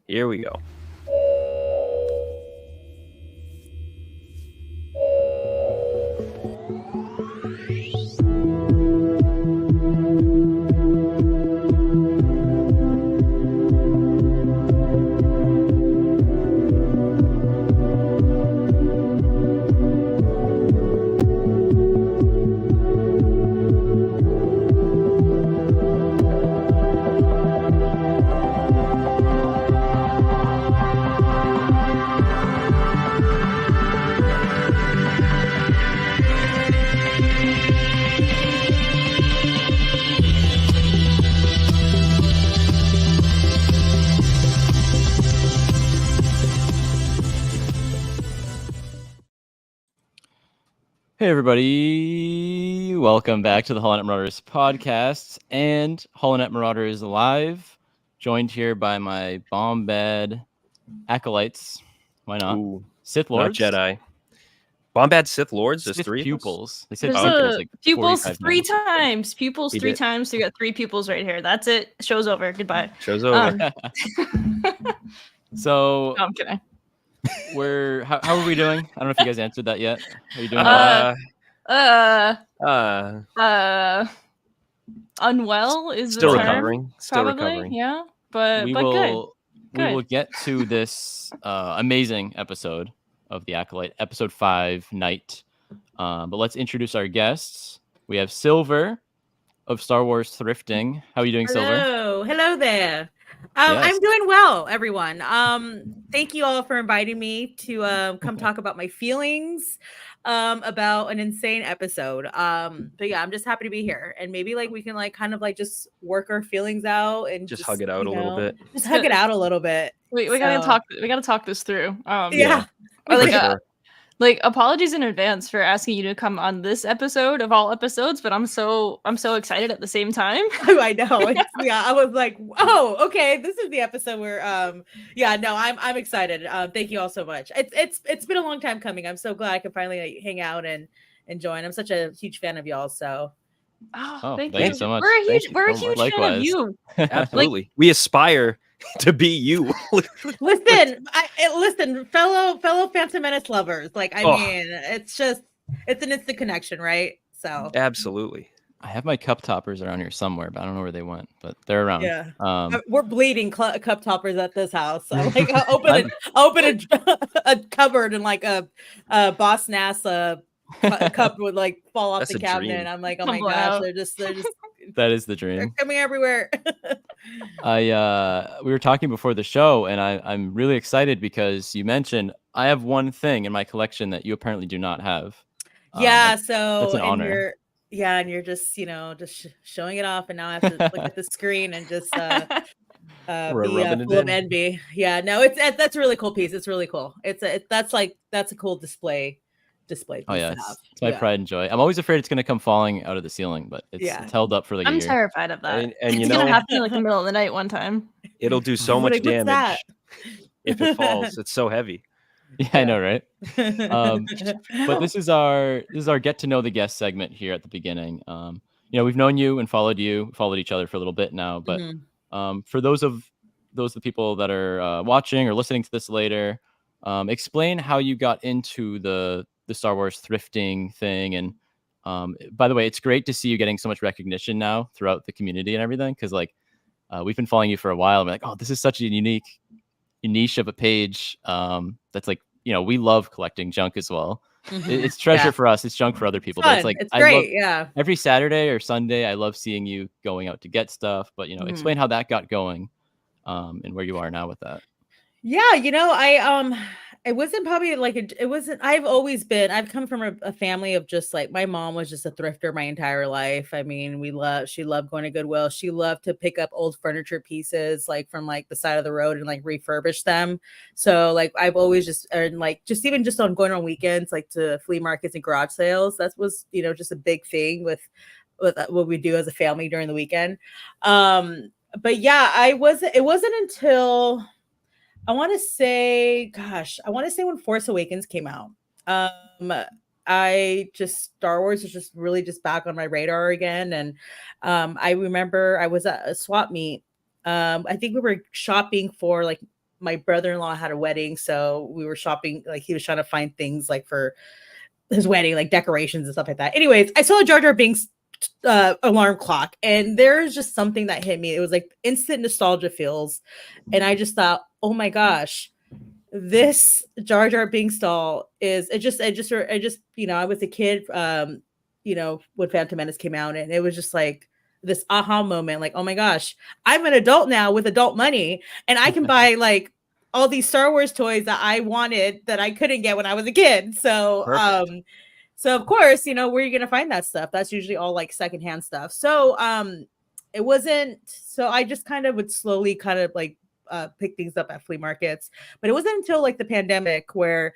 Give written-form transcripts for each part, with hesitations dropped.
Here we go. Hey everybody, welcome back to the HoloNet Marauders podcast, and HoloNet Marauders live, joined here by my bomb bed acolytes. Why not? Ooh, Sith not Lords? Jedi. Bombad Sith Lords? There's Sith three pupils. They said There's pupils like pupils 45 three times. times. Pupils He three did. times. So you got 3 pupils right here. That's it. Show's over. Goodbye. Show's over. So No, I'm kidding. how are we doing? I don't know if you guys answered that yet. Are you doing Unwell is still the term, recovering. Still probably. recovering. Yeah, but we good. will Good. get to this amazing episode of the Acolyte, episode 5, Night. But let's introduce our guests. We have Silver of Star Wars Thrifting. How are you doing, Silver? Hello there. Yes. I'm doing well, everyone. Thank you all for inviting me to come talk about my feelings about an insane episode. But yeah, I'm just happy to be here, and maybe like we can like kind of like just work our feelings out and Just hug it out a little bit. Just hug it out a little bit. We gotta talk. We gotta talk this through. Yeah. Or For like sure. like apologies in advance for asking you to come on this episode of all episodes, but I'm so excited at the same time. I know. Yeah, I was like, oh, okay, this is the episode where yeah, no, I'm excited. Thank you all so much. It's been a long time coming. I'm so glad I could finally like, hang out and join. I'm such a huge fan of y'all. So Thank you so much. We're a Thank huge you we're a so huge much. fan Likewise. of you. Absolutely. We aspire to be you. listen, fellow Phantom Menace lovers. Like, I mean, it's an instant connection, right? So Absolutely. I have my cup toppers around here somewhere, but I don't know where they went, but they're around. Yeah. We're bleeding cup toppers at this house. So like open a cupboard and like a Boss NASA cup would like fall off That's the a cabinet. dream. And I'm like, oh Tumble my gosh, out. they're just That is the they're dream. coming everywhere. We were talking before the show, and I'm really excited because you mentioned I have one thing in my collection that you apparently do not have. Yeah, so that's an and honor. you're just showing it off, and now I have to look at the screen and just We're be rubbing it full of in. envy. Yeah, no, that's a really cool piece. It's really cool. That's a cool display piece Oh yeah, to have. it's my Yeah. pride and joy. I'm always afraid it's gonna come falling out of the ceiling, but it's held up for like a I'm year. terrified of that. And you It's gonna know, happen like the middle of the night one time. it'll do so What- much what's damage that? if it falls. It's so heavy. Yeah, I know, right? But this is our get to know the guest segment here at the beginning. We've known you and followed each other for a little bit now, but Mhm. for those of the people that are watching or listening to this later, explain how you got into the Star Wars thrifting thing. And by the way, it's great to see you getting so much recognition now throughout the community and everything, because like we've been following you for a while and we're like, oh, this is such a unique niche of a page. That's like, we love collecting junk as well. It's treasure for us. It's junk for other people. But it's like, it's great. Yeah. Every Saturday or Sunday, I love seeing you going out to get stuff. But explain how that got going, and where you are now with that. Yeah, it wasn't probably like I've come from a family of just like my mom was just a thrifter my entire life. I mean, she loved going to Goodwill. She loved to pick up old furniture pieces like from like the side of the road and like refurbish them. So like I've always just and like just even just on going on weekends like to flea markets and garage sales. That was just a big thing with what we do as a family during the weekend. But yeah, it wasn't until I want to say when Force Awakens came out. Star Wars was just really just back on my radar again. And I remember I was at a swap meet. I think we were shopping for like my brother-in-law had a wedding, so we were shopping. Like he was trying to find things like for his wedding, like decorations and stuff like that. Anyways, I saw a Jar Jar Binks alarm clock, and there's just something that hit me. It was like instant nostalgia feels, and I just thought, oh my gosh, this Jar Jar Binks doll is it just you know, I was a kid you know, when Phantom Menace came out, and it was just like this aha moment, like, oh my gosh, I'm an adult now with adult money, and I can buy like all these Star Wars toys that I wanted that I couldn't get when I was a kid. So Perfect. so of course, you know, where are you gonna find that stuff? That's usually all like secondhand stuff. So it wasn't, so I just kind of would slowly kind of like pick things up at flea markets. But it wasn't until like the pandemic where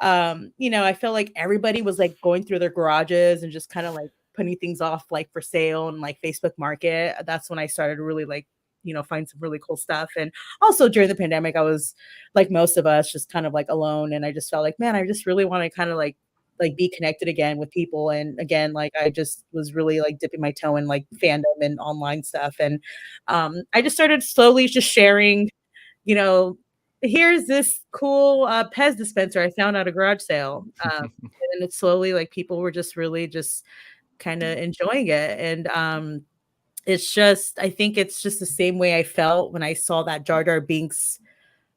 you know, I felt like everybody was like going through their garages and just kind of like putting things off like for sale and like Facebook Market. That's when I started to really like, you know, find some really cool stuff. And also during the pandemic, I was like most of us just kind of like alone, and I just felt like, man, I just really want to kind of like be connected again with people. And again, like I just was really like dipping my toe in like fandom and online stuff. And I just started slowly just sharing, you know, here's this cool Pez dispenser I found at a garage sale. And then it's slowly like people were just really just kind of enjoying it. And it's just, I think it's just the same way I felt when I saw that Jar Jar Binks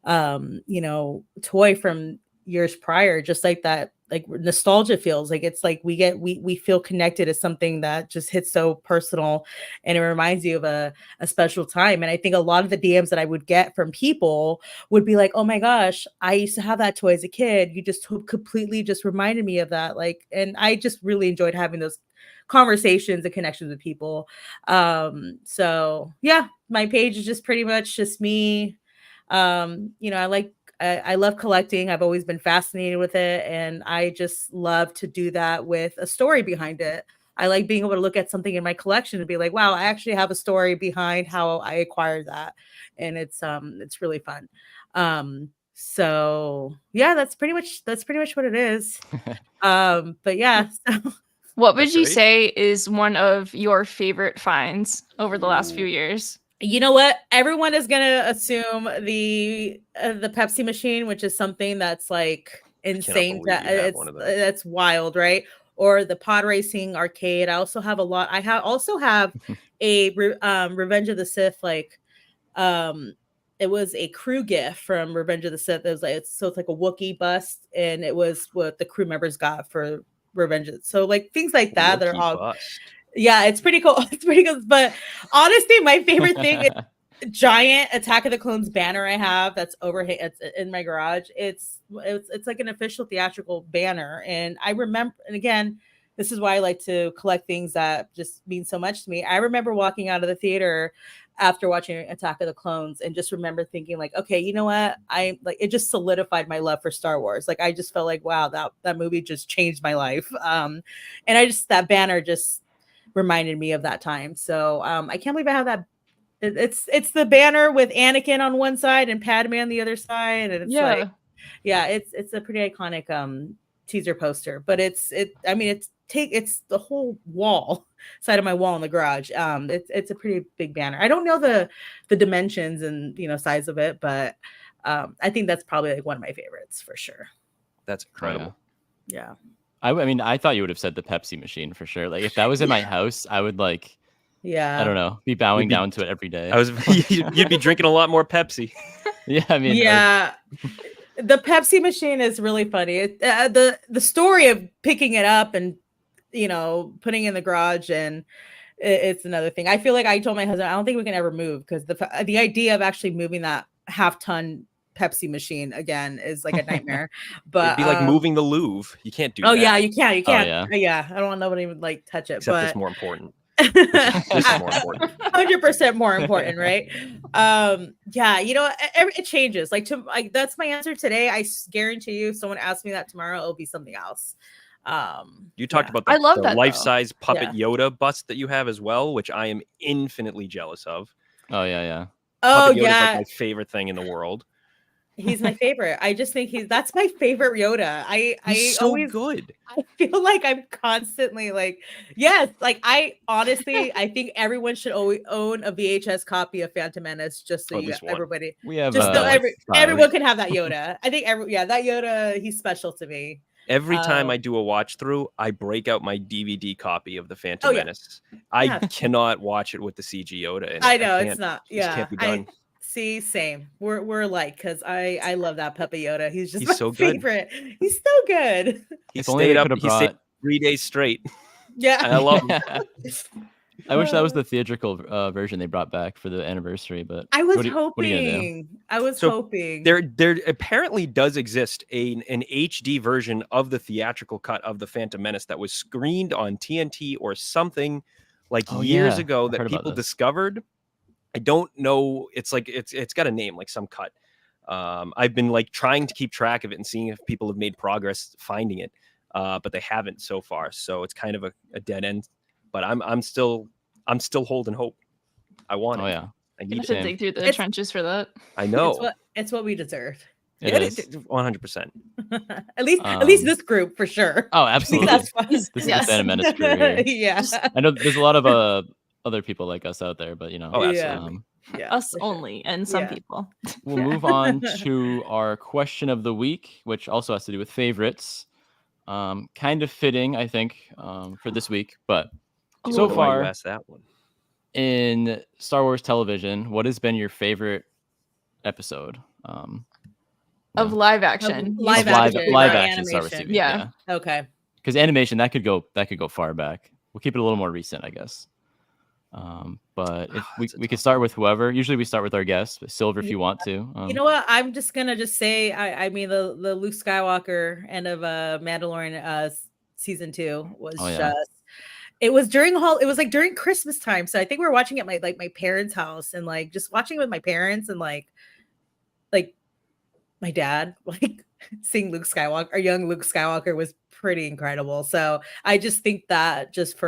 you know, toy from years prior, just like that, like nostalgia feels like it's like we feel connected as something that just hits so personal, and it reminds you of a special time. And I think a lot of the DMs that I would get from people would be like, oh my gosh, I used to have that toy as a kid. You just completely just reminded me of that. Like, and I just really enjoyed having those conversations and connections with people. So yeah, my page is just pretty much just me. You know, I love collecting. I've always been fascinated with it, and I just love to do that with a story behind it. I like being able to look at something in my collection and be like, wow, I actually have a story behind how I acquired that. And it's really fun. So yeah, that's pretty much what it is. But yeah. What would That's you great. say is one of your favorite finds over the last few years? You know what? Everyone is gonna assume the Pepsi machine, which is something that's like insane. believe you have one of those. That's wild, right? Or the pod racing arcade. I also have a lot. Also have a Revenge of the Sith. Like, it was a crew gift from Revenge of the Sith. It was like it's like a Wookiee bust, and it was what the crew members got for Revenge. So like things like that that are all. Bust. Yeah, it's pretty cool. It's pretty good. But honestly, my favorite thing is giant Attack of the Clones banner I have that's overhang. It's in my garage. It's like an official theatrical banner. And I remember, and again, this is why I like to collect things that just mean so much to me. I remember walking out of the theater after watching Attack of the Clones and just remember thinking like, okay, you know what? I like it just solidified my love for Star Wars. Like I just felt like, wow, that movie just changed my life. And I just that banner just reminded me of that time. So I can't believe I have that. It's the banner with Anakin on one side and Padme on the other side, and it's like, yeah, it's a pretty iconic teaser poster. But it's the whole wall side of my wall in the garage. It's a pretty big banner. I don't know the dimensions and size of it, but I think that's probably like one of my favorites for sure. That's incredible. Yeah. I mean, I thought you would have said the Pepsi machine for sure. Like if that was in my house, I would like, I don't know, be bowing down to it every day. You'd be drinking a lot more Pepsi. Yeah, I mean, yeah. The Pepsi machine is really funny. The story of picking it up and putting it in the garage, and it's another thing. I feel like I told my husband, I don't think we can ever move because the idea of actually moving that half-ton Pepsi machine again is like a nightmare. But it'd be like moving the Louvre. You can't do that. Oh yeah, you can't. Oh, yeah. I don't want nobody to like touch it. Except but it's more important. This is more important. 100% more important, right? Yeah, it changes. Like that's my answer today. I guarantee you, if someone asks me that tomorrow, it'll be something else. You talked about I love the that, life-size puppet Yoda bust that you have as well, which I am infinitely jealous of. Oh yeah. Oh puppet Yoda yeah, is like my favorite thing in the world. He's my favorite. I just think that's my favorite Yoda. He's I so always good. I feel like I'm constantly like, yes, like I honestly, I think everyone should always own a VHS copy of Phantom Menace just so Or at least one. everybody, We have just so like everyone can have that Yoda. I think that Yoda, he's special to me. Every time I do a watch through, I break out my DVD copy of the Phantom Menace. I cannot watch it with the CG Yoda in it. I know it's not. It just can't be done. See, same. We're alike because I love that puppy Yoda. He's my so good. favorite. He's so good. He stayed up. He stayed 3 days straight. Yeah, I love him. I wish that was the theatrical version they brought back for the anniversary, but I was hoping. There apparently does exist an HD version of the theatrical cut of the Phantom Menace that was screened on TNT or something like years ago that people discovered. I don't know. It's like it's got a name, like some cut. I've been like trying to keep track of it and seeing if people have made progress finding it, but they haven't so far. So it's kind of a dead end. But I'm still holding hope. I want it. Oh yeah, I need to dig through the trenches for that. I know. It's what we deserve. It is 100%. At least this group for sure. Oh, absolutely. This is the Phantom Menace crew here. Yeah. I know there's a lot of other people like us out there, but you know. Oh, absolutely. Us only, and some people. We'll move on to our question of the week, which also has to do with favorites. Kind of fitting, I think, for this week, but so far, you asked that one. In Star Wars television, what has been your favorite episode? Of live action. Live action Star Wars TV. Yeah. Okay. Because animation that could go far back. We'll keep it a little more recent, I guess. But if we could start with whoever. Usually we start with our guests, but Silver, if you want to. You know what? I'm just gonna say I mean the Luke Skywalker end of Mandalorian season 2 was it was like during Christmas time. So I think we were watching it at my parents' house and like just watching it with my parents and like my dad, like seeing Luke Skywalker, or young Luke Skywalker, was pretty incredible. So I just think that just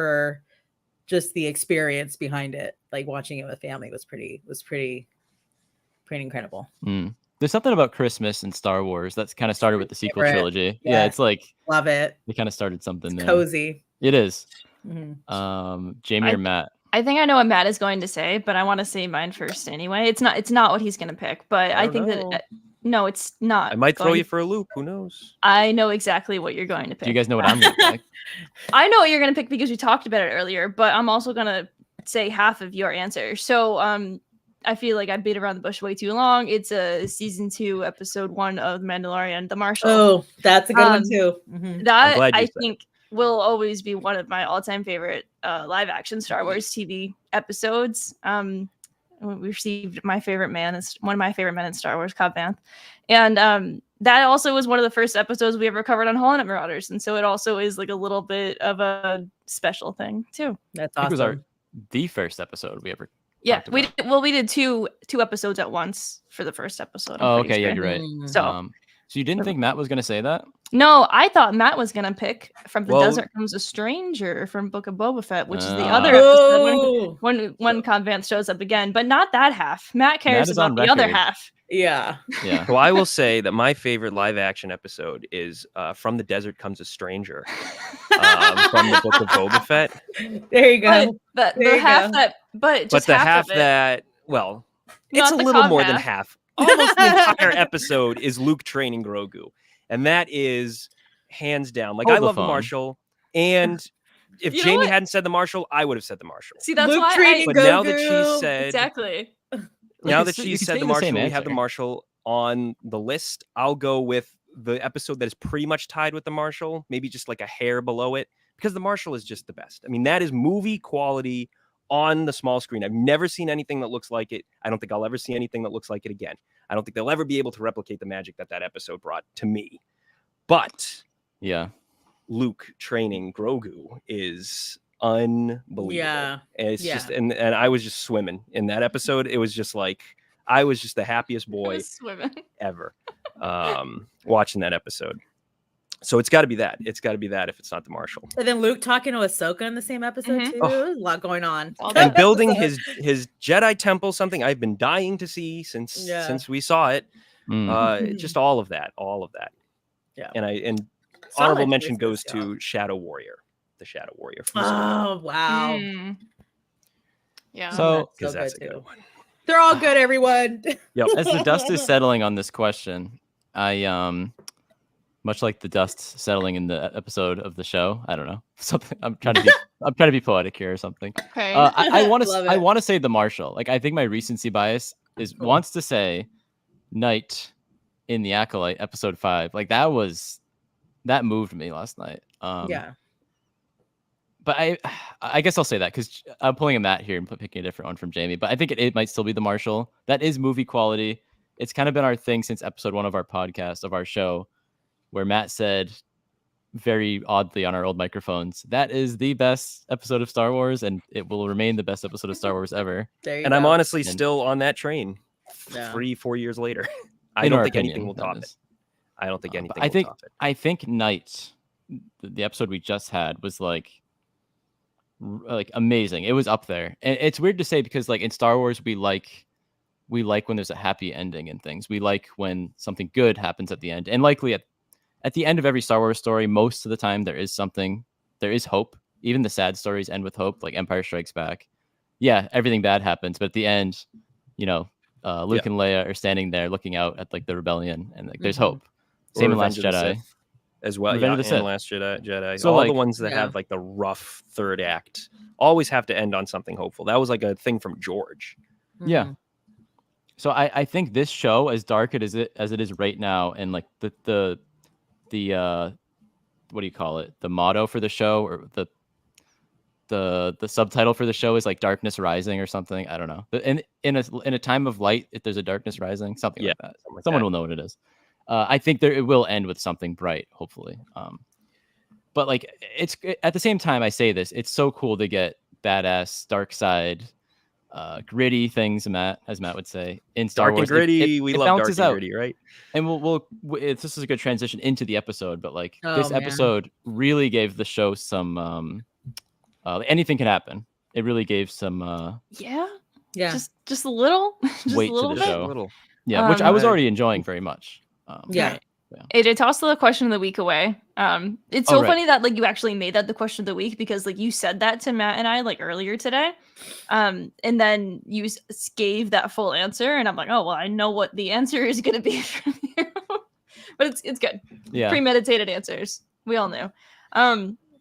the experience behind it, like watching it with family, was pretty incredible. There's something about Christmas and Star Wars that's kind of started with the sequel trilogy. Yeah, it's like love it. They kind of started something there. Cozy. It is. Mm-hmm. Jamie or Matt? I think I know what Matt is going to say, but I want to say mine first anyway. It's not what he's going to pick, but I think that no, it's not. I might throw you for a loop. Who knows? I know exactly what you're going to pick. Do you guys know what I'm going to pick? I know what you're going to pick because we talked about it earlier, but I'm also going to say half of your answer. So I feel like I beat around the bush way too long. It's a season 2, episode 1 of The Mandalorian, The Marshal. Oh, that's a good one too. Mm-hmm. That I think will always be one of my all-time favorite live action Star Wars TV episodes. We received one of my favorite men in Star Wars, Cobb Vanth. And that also was one of the first episodes we ever covered on Holonet Marauders. And so it also is like a little bit of a special thing too. That's awesome. It was the first episode we ever we did two episodes at once for the first episode. Oh, okay, yeah, you're right. So you didn't think Matt was going to say that? No, I thought Matt was going to pick From the Desert Comes a Stranger from Book of Boba Fett, which is the other episode when Cobb Vanth shows up again, but not that half. Matt cares about the other half. Yeah. So I will say that my favorite live action episode is From the Desert Comes a Stranger from the Book of Boba Fett. There you go. But the half that, well, it's a little more than half. Almost the entire episode is Luke training Grogu. And that is hands down. Like, I love the Marshal. And if Jamie hadn't said the Marshal, I would have said the Marshal. See, that's Luke why But now that she said... Exactly. Now that she said the Marshal, we have the Marshal on the list. I'll go with the episode that is pretty much tied with the Marshal. Maybe just like a hair below it. Because the Marshal is just the best. I mean, that is movie quality on the small screen. I've never seen anything that looks like it. I don't think I'll ever see anything that looks like it again. I don't think they'll ever be able to replicate the magic that episode brought to me. But yeah, Luke training Grogu is unbelievable. Yeah. And it's just and I was just swimming in that episode. It was just like I was just the happiest boy ever watching that episode. So it's got to be that. It's got to be that if it's not the Marshal. And then Luke talking to Ahsoka in the same episode too. There's a lot going on. And building his Jedi temple, something I've been dying to see since we saw it. Just all of that. Yeah. And Solid honorable mention choices, goes y'all. to Shadow Warrior, the Shadow Warrior. Oh wow! Yeah. So because so that's a good, good too. one. They're all good, everyone. Yep. as the dust is settling on this question, I much like the dust settling in the episode of the show. I don't know, something. I'm trying to be poetic here or something. Okay. I want Love to it. say the Marshal. Like I think my recency bias wants to say Knight in the Acolyte episode 5. Like that moved me last night. Yeah. But I guess I'll say that because I'm pulling a Matt here and picking a different one from Jamie. But I think it might still be the Marshal. That is movie quality. It's kind of been our thing since episode 1 of our podcast, of our show, where Matt said very oddly on our old microphones, that is the best episode of Star Wars, and it will remain the best episode of Star Wars ever. There you And go. I'm honestly still on that train. Yeah. 3-4 years later. In I don't our think opinion, anything will that top is. it. I don't think anything But will top it. I think Knight, the episode we just had, was like amazing. It was up there. And it's weird to say because like in Star Wars we like when there's a happy ending and things. We like when something good happens at the end. And likely at the end of every Star Wars story, most of the time there is hope. Even the sad stories end with hope, like Empire Strikes Back. Yeah, everything bad happens, but at the end, Luke and Leia are standing there looking out at like the rebellion, and like there's hope. Same in Last Jedi as well. Revenge of the and Sith. Last Jedi. So, all like, the ones that have like the rough third act always have to end on something hopeful. That was like a thing from George. Yeah. So I think this show, as dark as it is right now, and like the what do you call it? The motto for the show, or the subtitle for the show is like Darkness Rising or something. I don't know. In a time of light, if there's a darkness rising, something like that. Someone will know what it is. I think it will end with something bright, hopefully. But like it's at the same time I say this, it's so cool to get badass dark side, gritty things, as Matt would say, in Star Dark Wars. And gritty. We love dark and out. gritty, right? And this is a good transition into the episode. But like this man. episode really gave the show some anything can happen. It really gave some yeah. Just a little weight a little to the bit. show. Yeah, which I was already enjoying very much. Yeah. AJ, toss the question of the week away. It's so funny that like you actually made that the question of the week, because like you said that to Matt and I like earlier today, and then you gave that full answer, and I'm like, oh well, I know what the answer is going to be from you, but it's good. Yeah, premeditated answers. We all knew.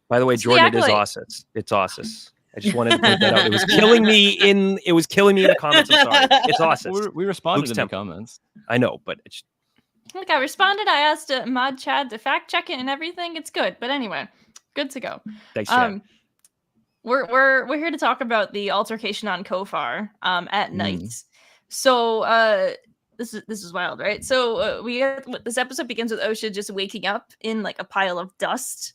By the way, Jordan, it is Ossus. It's Ossus. I just wanted to point that out. It was killing me in the comments. I'm sorry. It's Ossus. We responded Luke's in temple. the comments. I know, but it's like I responded. I asked Mod Chad to fact check it and everything. It's good. But anyway, good to go. Thanks, Chad. We're here to talk about the altercation on Kofar at night. So this is wild, right? So this episode begins with Osha just waking up in like a pile of dust.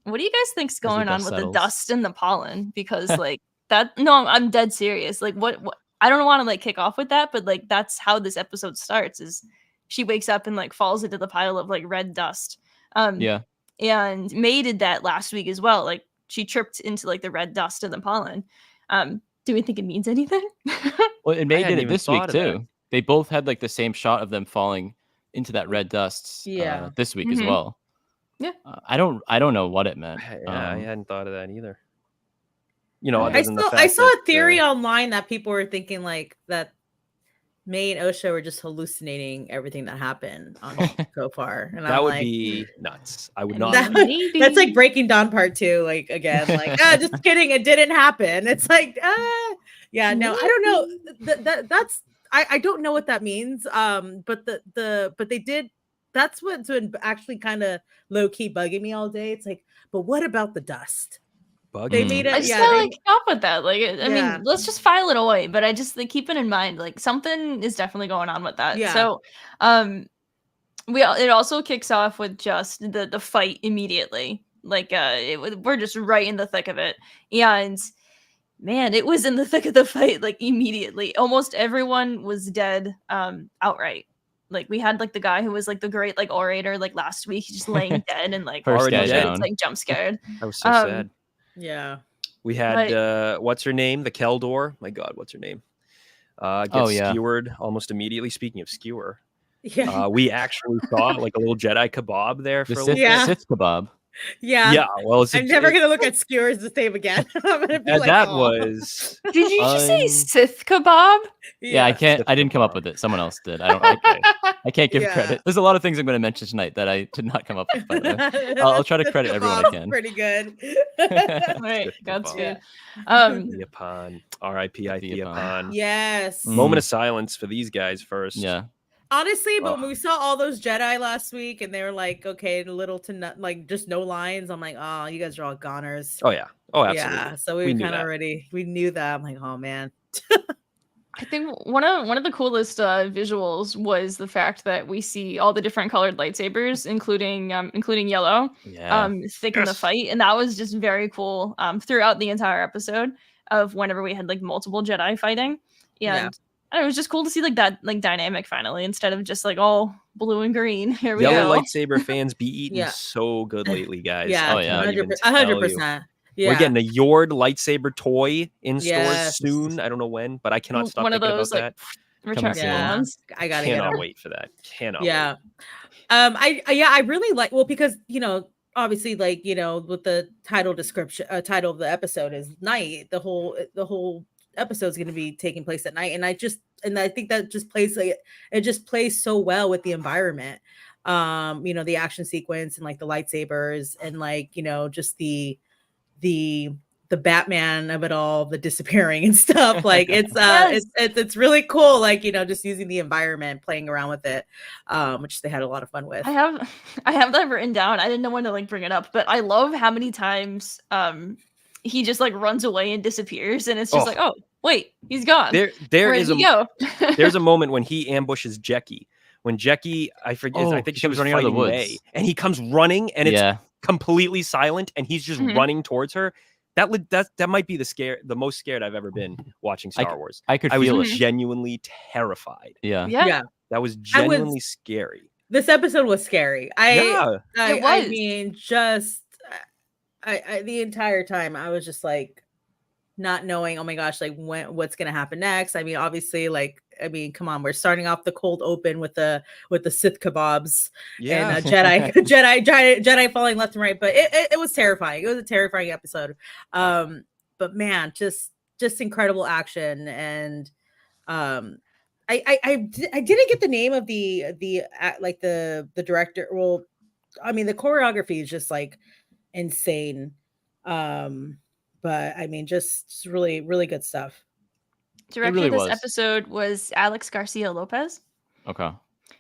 What do you guys think's going on with the dust and the pollen? Because like that, no, I'm dead serious. Like what I don't want to like kick off with that, but like that's how this episode starts. Is she wakes up and like falls into the pile of like red dust. Yeah. And May did that last week as well. Like she tripped into like the red dust and the pollen. Do we think it means anything? Well, and May did it this week too. They both had like the same shot of them falling into that red dust this week as well. Yeah. I don't know what it meant. Yeah, I hadn't thought of that either. I saw a theory online that people were thinking like that May and Osha were just hallucinating everything that happened on Kofar, and that would be nuts. I would not. That's like Breaking Dawn Part 2. Like again, like just kidding, it didn't happen. It's like yeah, no, I don't know. That's I don't know what that means. But they did. That's what's been actually kind of low key bugging me all day. It's like, but what about the dust? They made it. I just gotta like keep up with that. Like, I mean, let's just file it away. But I just like keep it in mind. Like something is definitely going on with that. Yeah. So, it also kicks off with just the fight immediately. Like, we're just right in the thick of it, and man, it was in the thick of the fight. Like immediately, almost everyone was dead. Outright. Like we had like the guy who was like the great like orator like last week, he's just laying dead and like already dead, like jump scared. I was so sad. Yeah. We had what's her name? The Keldor. My God, what's her name? Gets skewered almost immediately. Speaking of skewer, Yeah. We actually saw like a little Jedi kebab there The for a Sith, little Yeah. Sith kebab. Yeah. Yeah, well, I'm never gonna look at skewers the same again. I'm gonna be like, that "Aw." was Did you just say Um, Sith kebab? Yeah, I can't. Sith I didn't come up kebab. with it. Someone else did. I don't. I can't give Yeah. credit. There's a lot of ththings I'm going to mention tonight that I did not come up with. By the way, I'll try to Sith credit everyone I kebab's can. Pretty good. Right, Sith Godspeed. kebab. Theopan. R.I.P. I Theopan. Theopan. Yes. Moment of silence for these guys first. Yeah. Honestly, but Ugh. when we saw all those Jedi last week and they were like, okay, little to not like just no lines, I'm like, oh, you guys are all goners. Oh yeah. Oh, absolutely. Yeah. So we We were knew kind of that. already we knew that. I'm like, oh man. I think one of the coolest visuals was the fact that we see all the different colored lightsabers, including yellow, Yeah. thick in the fight, and that was just very cool throughout the entire episode of whenever we had like multiple Jedi fighting, and Yeah. it was just cool to see like that like dynamic finally instead of just like all blue and green. Here we Yellow go. lightsaber fans be eating Yeah. so good lately, guys. Yeah. Oh, yeah. 100%. Yeah. We're getting a Yord lightsaber toy in stores Yes. soon. I don't know when, but I cannot stop One of thinking those about like that. retractable Yeah. ones. I gotta get Cannot them. wait for that. Cannot Yeah. wait. I really like, well, because obviously, like, with the title description, title of the episode is night. The whole episode is going to be taking place at night, and I think that just plays it just plays so well with the environment. The action sequence and like the lightsabers and like just the Batman of it all, the disappearing and stuff. Like it's Yes. it's really cool. Like just using the environment, playing around with it, which they had a lot of fun with. I have that written down. I didn't know when to like bring it up, but I love how many times he just like runs away and disappears, and it's just like, oh wait, he's gone. There Where is did he go? there's a moment when he ambushes Jecki. When Jecki, I forget, I think she she comes was running out of the fighting woods. May, and he comes running, and it's Yeah. completely silent, and he's just Mhm. running towards her. That might be the most scared I've ever been watching Star Wars. I could I was feel it. genuinely terrified. Yeah. Yeah. That was genuinely scary. This episode was scary. Yeah. I was. mean, just I the entire time I was just like not knowing, oh my gosh, like what's gonna happen next. I mean, obviously, come on, we're starting off the cold open with the Sith kebabs Yeah. and Jedi falling left and right, but it was terrifying. It was a terrifying episode. But man, just incredible action, and I didn't get the name of the director. Well, I mean, the choreography is just like insane. But I mean, just really, really good stuff. Director really of this was. episode was Alex Garcia Lopez. Okay.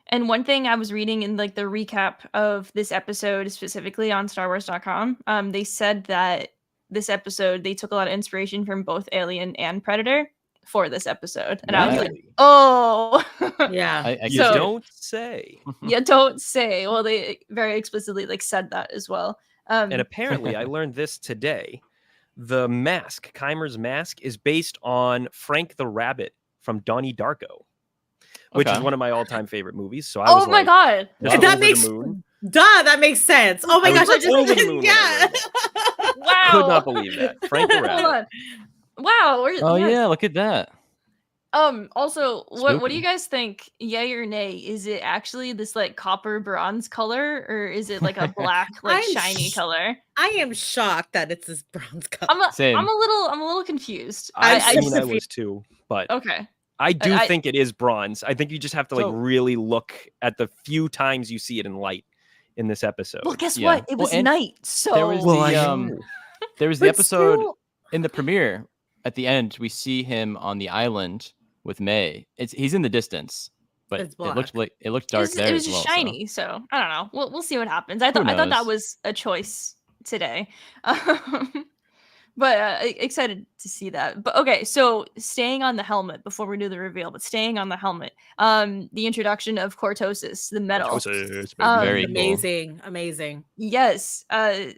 And one thing I was reading in like the recap of this episode, specifically on StarWars.com, they said that this episode they took a lot of inspiration from both Alien and Predator for this episode, and I was like, Really? oh, Yeah. I You So- don't say. yeah, don't say. Well, they very explicitly like said that as well. And apparently, I learned this today. The mask, Keimer's mask, is based on Frank the Rabbit from Donnie Darko, which is Okay. one of my all-time favorite movies. So I was oh my like, god, this is That over makes the moon. that makes sense. Oh my I gosh, was I over the just moon when I yeah. read wow, Could not believe that. Frank the Hold Rabbit. on. Wow. Oh yes. yeah, look at that. Also, what do Spooky. you guys think? Yay or nay? Is it actually this like copper bronze color, or is it like a black, like I'm shiny color? I am shocked that it's this bronze color. Same. I'm a little confused. I I'm mean, I so was too, but Okay. I do I- think it is bronze. I think you just have to like So- really look at the few times you see it in light in this episode. Well, guess Yeah. what? It Well, was and night, so there was Well, the I um know. there was the But episode still- in the premiere. At the end, we see him on the island with May. He's in the distance, but It's it looked black. like it looked dark there it was as just well. so- shiny. So I don't know. We'll see what happens. I Who thought that knows? was a choice today. But excited to see that. But okay, so staying on the helmet before we do the reveal, but staying on the helmet, the introduction of cortosis, the metal. Cortosis, Very baby. cool. Amazing. Yes.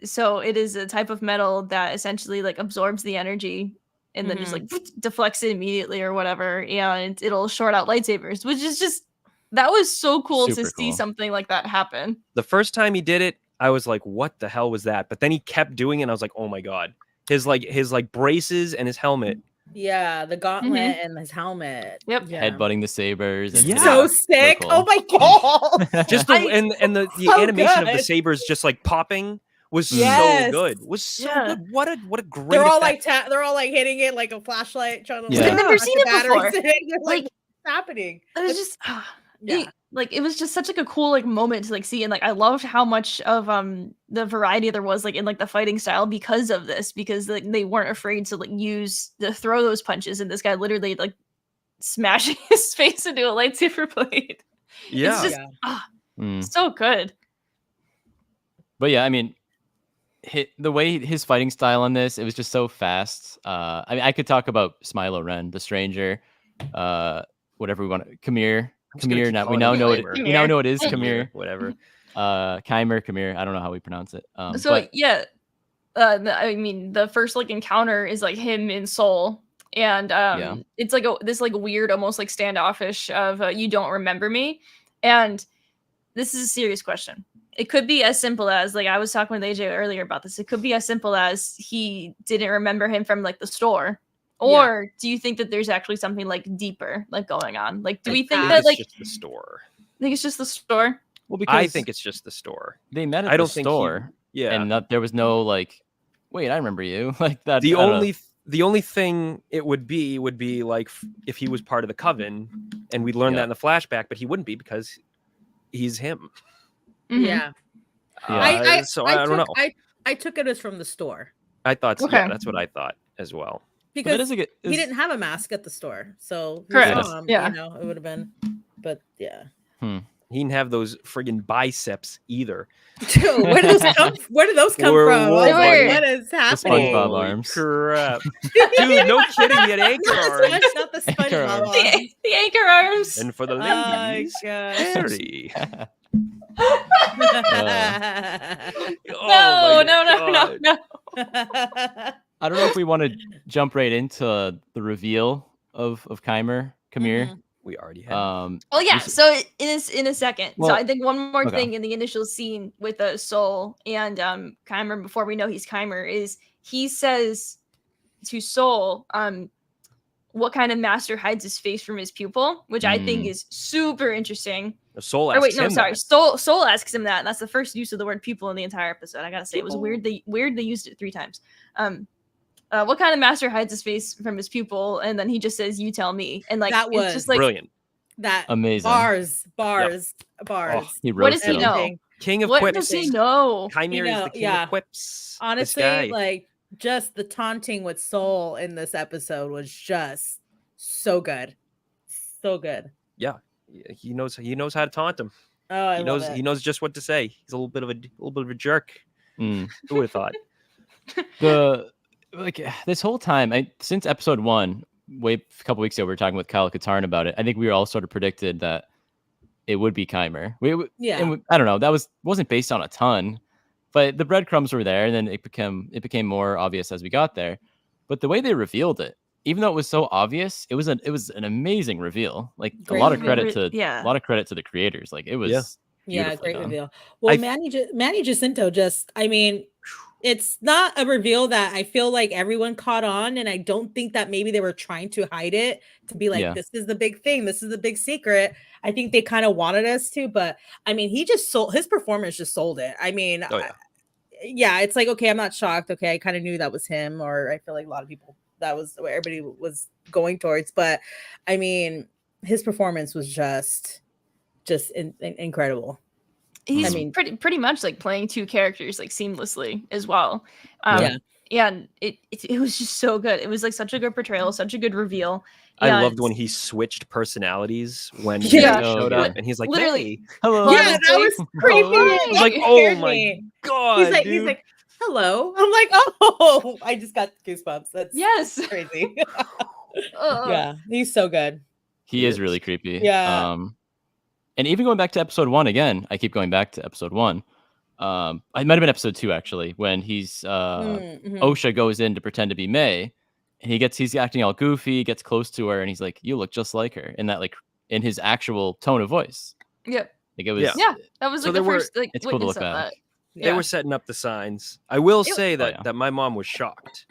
So it is a type of metal that essentially like absorbs the energy and then just like deflects it immediately or whatever, and it'll short out lightsabers, which is just that was so cool to Super see cool. something like that happen. The first time he did it, I was like, "What the hell was that?" But then he kept doing it, and I was like, "Oh my god!" His braces and his helmet Yeah, the gauntlet and his helmet. Yep. Yeah. Headbutting the sabers. And Yeah. So sick. cool. Oh my god. Just the and the So animation of the good. sabers just like popping was Yes. so good. Was so Yeah. good. What a great. They're all effect. like they're all like hitting it like a flashlight, trying to Yeah. like, I've never put seen the it batteries before. in it. You're like, Like, what's happening? it was It's- just yeah. it was just such like a cool like moment to like see, and like I loved how much of the variety there was like in like the fighting style because of this, because like they weren't afraid to like throw those punches, and this guy literally like smashing his face into a lightsaber blade. Yeah. It's just Mm. so good. But yeah, I mean, the way his fighting style on this, it was just so fast. I mean, I could talk about Smilo Ren, the stranger, whatever we want. Kamir. Now we now know it. We now know it is Kamir. Whatever. Kamir. I don't know how we pronounce it. So but yeah, I mean, the first like encounter is like him in Seoul, and it's like this like weird, almost like standoffish of you don't remember me, and this is a serious question. It could be as simple as like I was talking with AJ earlier about this. It could be as simple as he didn't remember him from like the store. Or do you think that there's actually something like deeper like going on? Like, do we think that it's like just the store? I think it's just the store? well, because I think it's just the store. they met at I don't the think store, and there was no like, wait, I remember you like that. The I don't know. the only thing it would be like if he was part of the coven, and we'd learn that in the flashback, but he wouldn't be because he's him. Mhm. Yeah. Yeah. I don't know. I took it as from the store I thought Okay. yeah, that's what I thought as well. But because that is a good, he didn't have a mask at the store, so we Correct. saw him, Yeah. you know, it would have been. But yeah. He didn't have those friggin' biceps either. Where do those come? Where do those come Where from? was What it? is happening? SpongeBob Holy arms. crap. Dude, no kidding, he had anchor arms. Not the Anchor SpongeBob arms. arms. The anchor arms. And for the Oh, ladies, gosh. Harry. No, Oh no, my no, no, God. no. I don't know if we want to jump right into the reveal of Kamir. Mhm. We already had. Well, yeah. We So in a second. Well, so I think one more okay. thing in the initial scene with Soul and Kymer before we know he's Kymer is he says to Soul, what kind of master hides his face from his pupil, which I think is super interesting. Soul Or asks wait, no, him sorry. that. Soul asks him that. And that's the first use of the word pupil in the entire episode. I gotta say, it was weird. They used it 3 times. What kind of master hides his face from his pupil? And then he just says, "You tell me." And like That it's was just like Brilliant. That Amazing. bars. He What does roasted he him. know? Everything. King of What quips. does he know? Chimera is the king yeah. of quips. Honestly, This guy. like just the taunting with Soul in this episode was just so good. So good. He knows how to taunt him. Oh, I He love knows it. he knows just what to say. He's a little bit of a jerk. Mm. Who would have thought? This whole time, since episode 1, a couple weeks ago, we were talking with Kyle Katarn about it. I think we were all sort of predicted that it would be Kymer. Yeah. I don't know. Wasn't based on a ton, but the breadcrumbs were there, and then it became more obvious as we got there. But the way they revealed it, even though it was so obvious, it was an amazing reveal. Like Great a lot of reveal. credit to Yeah. a lot of credit to the creators. Like it was Yeah, beautifully great done. reveal. Well, I- Manny Jacinto I mean, it's not a reveal that I feel like everyone caught on, and I don't think that maybe they were trying to hide it to be like, Yeah. this is the big thing, this is the big secret. I think they kind of wanted us to, but I mean, his performance just sold it. I mean, Oh, yeah. yeah, it's like, okay, I'm not shocked. Okay, I kind of knew that was him, or I feel like a lot of people that was what everybody was going towards, but I mean, his performance was just incredible. He's I mean- pretty much like playing 2 characters like seamlessly as well. Yeah. And it was just so good. It was like such a good portrayal, such a good reveal. I And loved when he switched personalities when Yeah. he showed Yeah. up, and he's like, Literally. "Hey." Hello. Yeah, that was creepy. Right. He's like, It "Oh scared my me. god!" He's dude. like, hello. I'm like, oh, I just got goosebumps. That's yes. crazy. Ugh. Yeah, he's so good. He is really creepy. Yeah. And even going back to episode 1 again, I keep going back to episode 1. It might have been episode 2 actually, when he's Mhm. Osha goes in to pretend to be May, and he's acting all goofy, gets close to her, and he's like, "You look just like her," in that in his actual tone of voice. Yep. Like it was. Yeah. That was So like there the were- first like It's cool to witness look of back. that. They Yeah. were setting up the signs. I will say that yeah. that my mom was shocked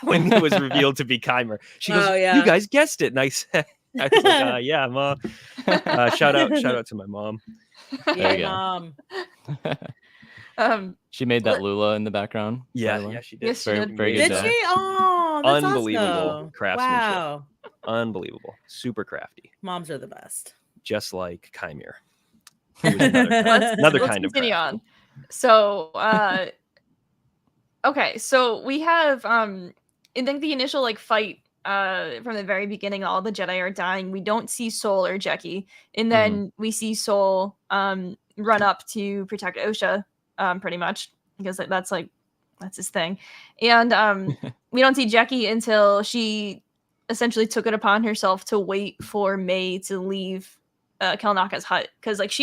when it was revealed to be Kymer. She goes, "You guys guessed it." And I said, "I was like, yeah, Mom." Shout out to my mom. Yeah, Mom. She made that Lula in the background. Yeah, she did. Yes, she did. Very Did good. she? Oh, that's unbelievable awesome. craftsmanship. Wow. Unbelievable. Super crafty. Moms are the best. Just like Kymer. Let's kind of continue crafty. on. So okay, so we have I think the initial like fight from the very beginning, all the Jedi are dying. We don't see Sol or Jecki, and then we see Sol run up to protect Osha, pretty much, because that's his thing. And we don't see Jecki until she essentially took it upon herself to wait for May to leave Kelnaka's hut, because like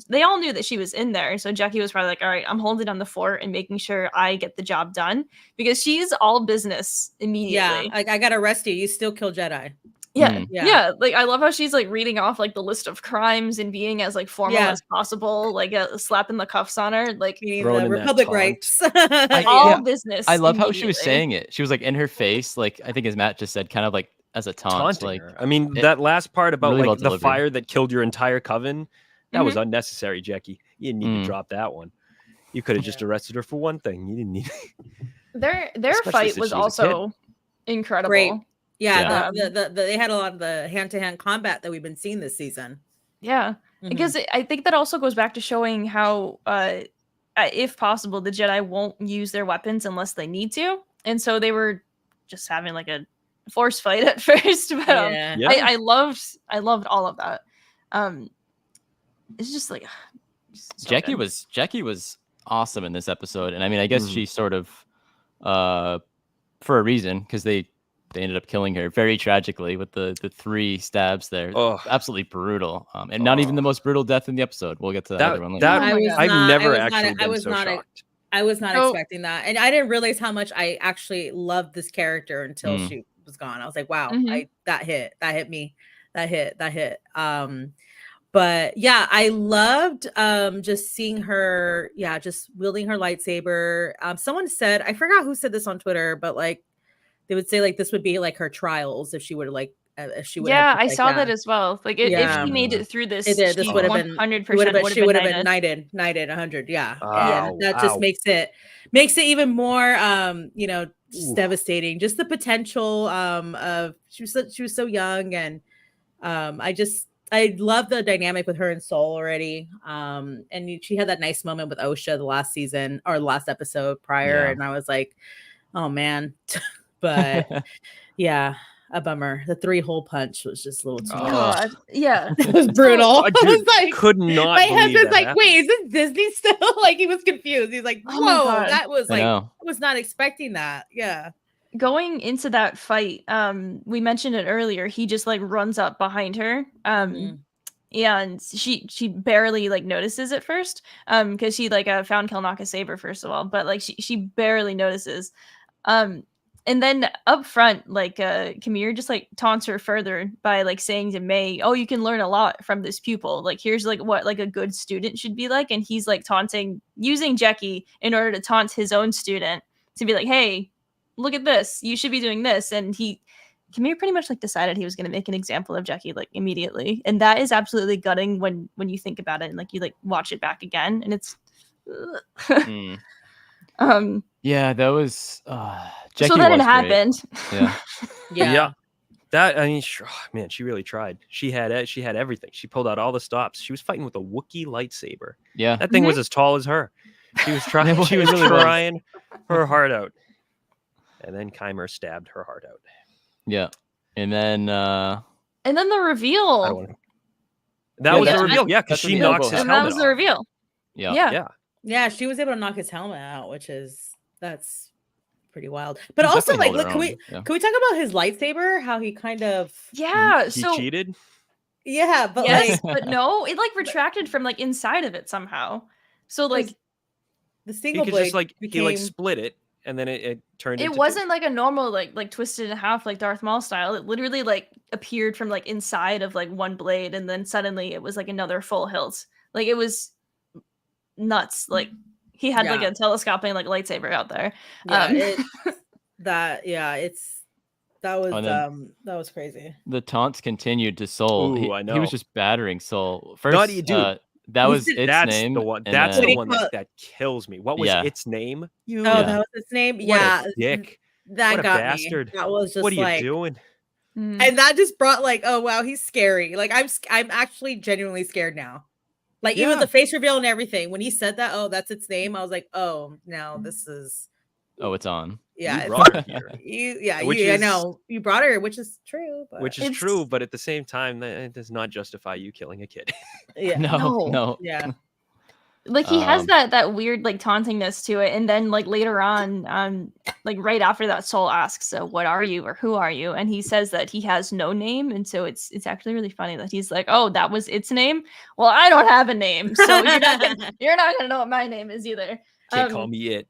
they all knew that she was in there, so Jecki was probably like, all right, I'm holding down the fort and making sure I get the job done, because she's all business immediately. Yeah, I gotta arrest you. You still kill Jedi. Yeah. Like I love how she's like reading off like the list of crimes and being as like formal as possible, like slapping the cuffs on her, like the Republic rights. all business. I love how she was saying it. She was like in her face, like I think as Matt just said, kind of like as a taunt. Taunting like her. I mean, that last part about really like the fire that killed your entire coven, that was unnecessary, Jecki. You didn't need to drop that one. You could have just arrested her for one thing. You didn't need their fight was also incredible. Great. Yeah, they had a lot of the hand-to-hand combat that we've been seeing this season. Yeah, because I think that also goes back to showing how, if possible, the Jedi won't use their weapons unless they need to, and so they were just having like a force fight at first. But I loved all of that. It's just like so Jecki was awesome in this episode, and I mean, I guess she sort of, for a reason, because they ended up killing her very tragically with the 3 stabs there. Absolutely brutal. And not even the most brutal death in the episode. We'll get to that other one later. I've never actually been so shocked. I was not expecting that. And I didn't realize how much I actually loved this character until she was gone. I was like, wow, that hit me. That hit. But yeah, I loved just seeing her, just wielding her lightsaber. Someone said, I forgot who said this on Twitter, but like they would say like this would be like her trials if she would like if she would. Yeah, I saw that as well. Like if she made it through this, this would have been 100%. She would have been knighted 100. Yeah, and that just makes it even more devastating. Just the potential of she was so young, and I love the dynamic with her and Sol already. And she had that nice moment with Osha the last season or last episode prior, and I was like, oh man. But yeah, a bummer. The 3-hole punch was just a little too much. Yeah, it was brutal. Dude, I was like, could not. My husband's like, wait, is this Disney still? Like he was confused. He's like, whoa, that was like, I was not expecting that. Yeah. Going into that fight, we mentioned it earlier. He just like runs up behind her, and she barely like notices at first, because she like found Kelnaka's saber first of all, but like she barely notices. And then up front, like Kamir just like taunts her further by like saying to May, "Oh, you can learn a lot from this pupil. Like here's like what like a good student should be like." And he's like using Jecki in order to taunt his own student to be like, "Hey, look at this. You should be doing this." And Kamir pretty much like decided he was going to make an example of Jecki like immediately, and that is absolutely gutting when you think about it and like you like watch it back again, and it's. Yeah, that was Jecki so then it great. happened. Yeah. That, I mean, man, she really tried. She had everything. She pulled out all the stops. She was fighting with a Wookiee lightsaber. Yeah, that thing was as tall as her. She was trying. She was really trying her heart out. And then Kymer stabbed her heart out. Yeah, and then the reveal. That was the reveal. Yeah, because she knocks his helmet off. That was the reveal. Yeah, she was able to knock his helmet out, that's pretty wild. But also, like, look, can we talk about his lightsaber? How he kind of he cheated. Yeah, but yes, but no, it like retracted from like inside of it somehow. So like the single blade just like he like split it, and then it turned. It wasn't like a normal like twisted in half like Darth Maul style. It literally like appeared from like inside of like one blade, and then suddenly it was like another full hilt. Like it was nuts. Like he had like a telescoping like lightsaber out there. that was crazy. The taunts continued to Soul. Ooh, I He know. was just battering Soul. Not First, you, dude. that He was said- its That's name. the one. and That's then- the one that kills me. What was Yeah. its name? You. Oh, Yeah. that was its name. What Yeah, a dick. that What a got bastard. me. That was just What are you like, doing? and that just brought like, oh wow, he's scary. Like I'm actually genuinely scared now. Like even Yeah. the face reveal and everything. When he said that, oh, that's its name. I was like, oh no, this is Oh, it's on. yeah. You brought her here. I know you brought her, which is true. But Which is true, but at the same time, that does not justify you killing a kid. yeah, No. yeah. Like he has that weird like tauntingness to it, and then like later on, like right after that, Soul asks, "So what are you, or who are you?" And he says that he has no name, and so it's actually really funny that he's like, "Oh, that was its name. Well, I don't have a name, so you're not gonna know what my name is either." Can't call me it.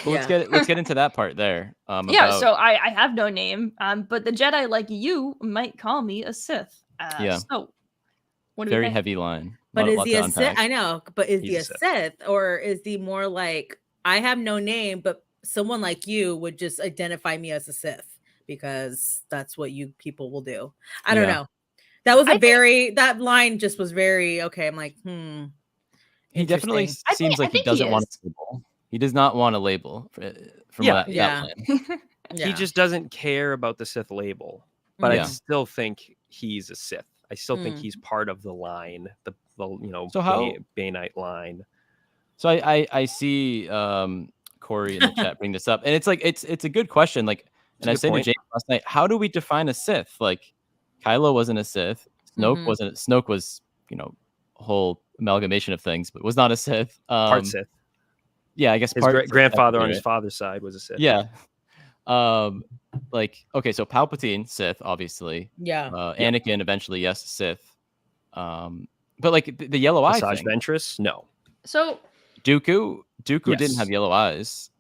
Well, let's get into that part there. Yeah, so I have no name, but the Jedi like you might call me a Sith. Yeah. So what do very we think? heavy line. But Lot is to he a unpack. Sith? I know, but is he He's a a Sith, or is he more like I have no name, but someone like you would just identify me as a Sith because that's what you people will do. I don't Yeah. know. That was that line just was very okay. I'm like, He definitely interesting. seems like he doesn't want a label. He does not want a label from that line. He just doesn't care about the Sith label. But I still think he's a Sith. I still think he's part of the line, the Banite line. So I see Corey in the chat bring this up, and it's like it's a good question. Like, and I said to James last night, how do we define a Sith? Like, Kylo wasn't a Sith. Snoke wasn't. Snoke was a whole amalgamation of things, but was not a Sith. Part Sith. Yeah, I guess his grandfather on his father's side was a Sith. Yeah. Like, okay, so Palpatine, Sith, obviously. Yeah. Anakin, eventually, yes, Sith. But like the yellow eye Asajj thing. Ventress, no. So Dooku didn't have yellow eyes.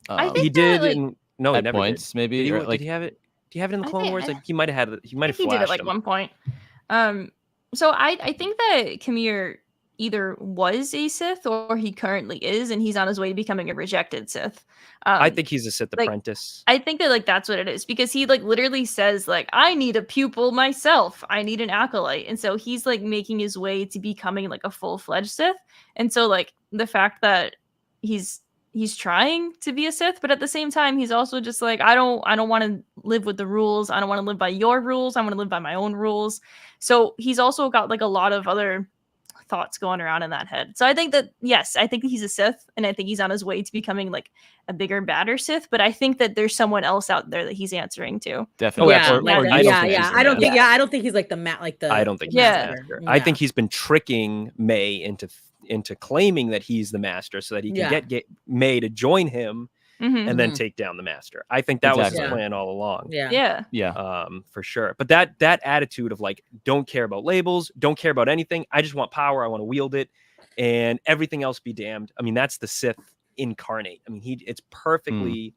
I think he did. like, no, at he never points, did. maybe. Did he have it? Do you have it in the Clone Wars? Like he might have had it. He might have flashed did it like him. one point. So I think that Kamir either was a Sith or he currently is, and he's on his way to becoming a rejected Sith. I think he's a Sith apprentice. I think that like that's what it is, because he like literally says like, I need a pupil myself. I need an acolyte. And so he's like making his way to becoming like a full-fledged Sith. And so like the fact that he's trying to be a Sith, but at the same time he's also just like, I don't want to live with the rules. I don't want to live by your rules. I want to live by my own rules. So he's also got like a lot of other thoughts going around in that head. So I think that, yes, I think that he's a Sith, and I think he's on his way to becoming like a bigger, badder Sith, but I think that there's someone else out there that he's answering to. Definitely. I don't think he's like the I don't think he's the master. I think he's been tricking May into claiming that he's the master so that he can get May to join him and then take down the master. I think that was his plan all along. Yeah. For sure. But that attitude of like, don't care about labels, don't care about anything. I just want power. I want to wield it, and everything else be damned. I mean, that's the Sith incarnate. I mean, it's perfectly.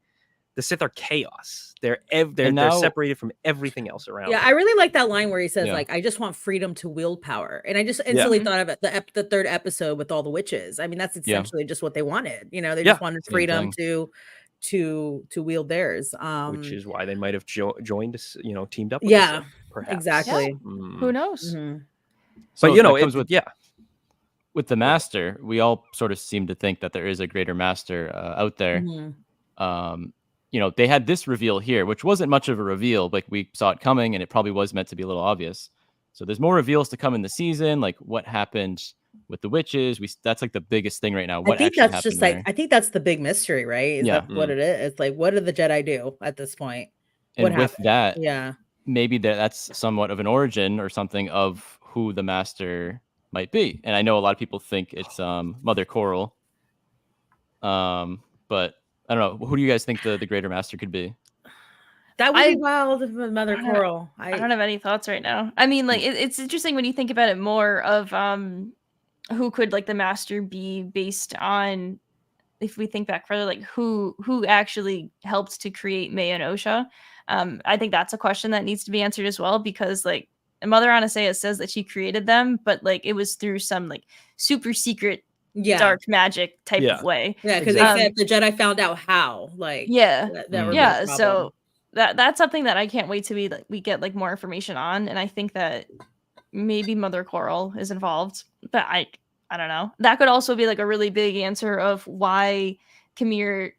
The Sith are chaos. They're separated from everything else around. Yeah, I really like that line where he says like, I just want freedom to wield power, and I just instantly thought of it the third episode with all the witches. I mean, that's essentially just what they wanted. They just wanted freedom to wield theirs. Which is why they might have joined, teamed up. With yeah, Sith, perhaps. Exactly. Who knows? So but it comes with the master. We all sort of seem to think that there is a greater master out there. They had this reveal here, which wasn't much of a reveal. Like, we saw it coming, and it probably was meant to be a little obvious. So there's more reveals to come in the season, like what happened with the witches. That's like the biggest thing right now. I think that's just like, I think that's the big mystery, right? Is that what it is? It's like, what did the Jedi do at this point? And with that, maybe that's somewhat of an origin or something of who the master might be. And I know a lot of people think it's Mother Coral. But I don't know. Who do you guys think the greater master could be? That would be wild with Mother Coral. I don't have any thoughts right now. I mean, like, it's interesting when you think about it more of who could like the master be based on, if we think back further, like who actually helped to create May and Osha. I think that's a question that needs to be answered as well, because like Mother Anastasia says that she created them, but like it was through some like super secret dark magic type of way. Yeah, because they said the Jedi found out how. Like, yeah, that yeah. So that's something that I can't wait to be like we get like more information on, and I think that maybe Mother Coral is involved, but I don't know. That could also be like a really big answer of why Kamir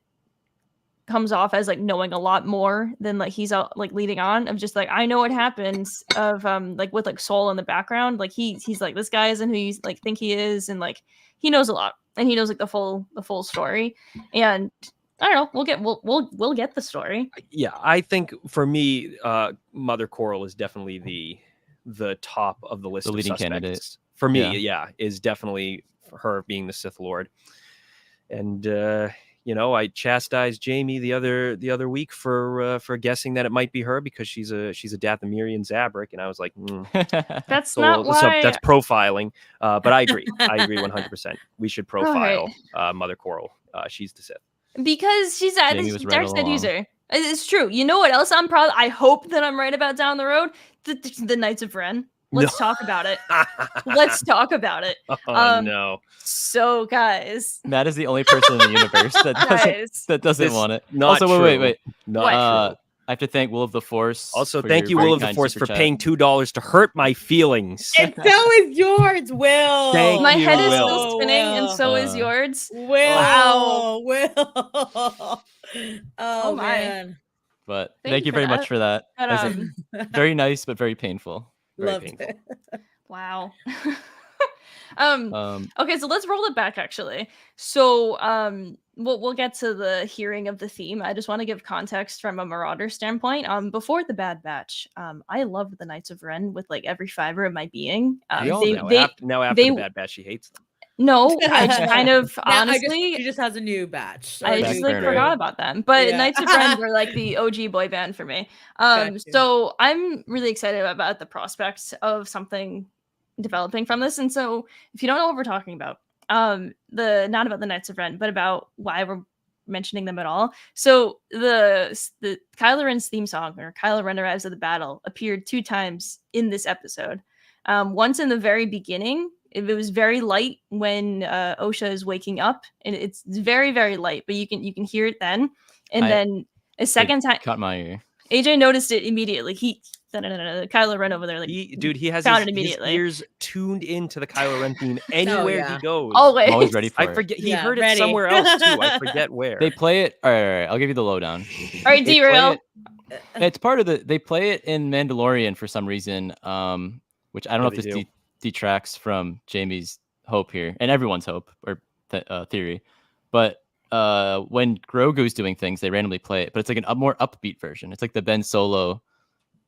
comes off as like knowing a lot more than like he's out like leading on of just like I know what happens of like with like Soul in the background, like he's like this guy isn't who you like think he is, and like he knows a lot and he knows like the full story. And I don't know, we'll get the story. Yeah, I think for me Mother Coral is definitely the top of the list, the of leading suspects. Candidate For me, is definitely her being the Sith Lord. And you know, I chastised Jamie the other week for guessing that it might be her because she's a Dathomirian Zabrak, and I was like, that's not why. That's profiling. But I agree. I agree 100%. We should profile Mother Coral. She's the Sith because she's a dark side user. It's true. You know what else I'm proud? I hope that I'm right about down the road. The Knights of Ren. Let's talk about it. Let's talk about it. Oh no. So guys, Matt is the only person in the universe that doesn't want it. Not also, true. wait. Not true. I have to thank Will of the Force. Also, thank you, Will of the Force, for paying $2 to hurt my feelings. And so is yours, Will. Thank my you, head is Will. still spinning, and so is yours. Will. Wow. Will. Oh my. man. But thank you very much for that. But, very nice, but very painful. Very painful. It. Wow. Okay, so let's roll it back actually. So we'll get to the hearing of the theme. I just want to give context from a Marauder standpoint. Before the Bad Batch, I loved the Knights of Ren with like every fiber of my being. Now after the Bad Batch, she hates them. No, I just kind of honestly, she just has a new batch. I just like forgot about them. But Knights of Ren were like the OG boy band for me. So I'm really excited about the prospects of something developing from this. And so if you don't know what we're talking about, not about the Knights of Ren, but about why we're mentioning them at all. So the Kylo Ren's theme song, or Kylo Ren Arrives at the Battle, appeared 2 times in this episode. Once in the very beginning. It was very light when Osha is waking up, and it's very, very light, but you can hear it then. And then a second time, caught my ear. AJ noticed it immediately. Kylo Ren over there, like he has his ears tuned into the Kylo Ren theme anywhere he goes. Always. I'm always ready for it. I forget he heard it somewhere else too. I forget where. They play it. All right, I'll give you the lowdown. All right, derail. It's part of they play it in Mandalorian for some reason, which I don't know if this detracts from Jamie's hope here and everyone's hope or theory, but when Grogu's doing things, they randomly play it, but it's like a more upbeat version. It's like the Ben Solo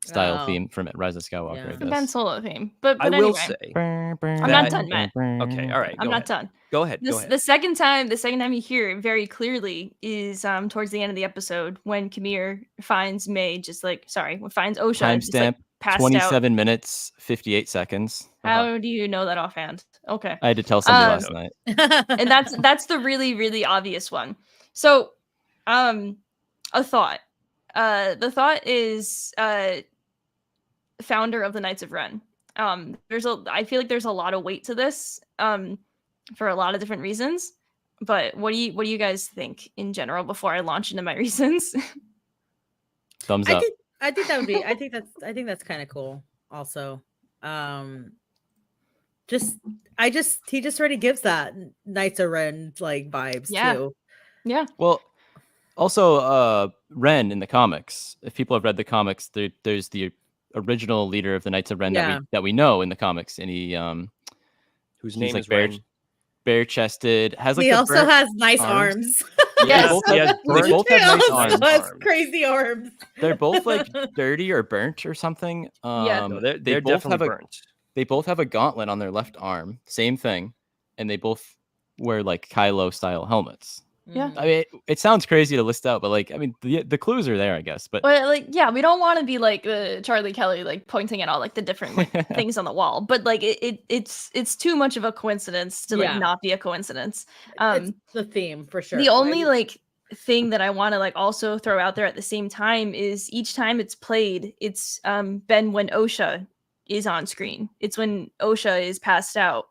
style theme from Rise of Skywalker. I guess. The Ben Solo theme, but I anyway, will say, I'm not done, Matt. Okay, all right, I'm not done. Go ahead. The second time you hear it very clearly is towards the end of the episode when Kamir finds finds Osha. Timestamp. 27 minutes 58 seconds. How do you know that offhand? Okay, I had to tell somebody last night, and that's the really, really obvious one. So, a thought. The thought is founder of the Knights of Ren. I feel like there's a lot of weight to this for a lot of different reasons. But what do you guys think in general before I launch into my reasons? Thumbs up. I think that would be. I think that's kind of cool. Also, he just already gives that Knights of Ren like vibes too. Yeah. Well, also Ren in the comics. If people have read the comics, there's the original leader of the Knights of Ren that we know in the comics, and he whose name like is Ren. Bare-chested. He also has nice arms. Yes, they both have nice arms. Has crazy arms. They're both like dirty or burnt or something. They're both definitely burnt. They both have a gauntlet on their left arm. Same thing, and they both wear like Kylo style helmets. Yeah, I mean, it sounds crazy to list out, but like, I mean, the clues are there, I guess. But we don't want to be like Charlie Kelly, like pointing at all like the different things on the wall. But like, it's too much of a coincidence to like not be a coincidence. It's the theme for sure. The only like thing that I want to like also throw out there at the same time is each time it's played, it's been when Osha is on screen. It's when Osha is passed out.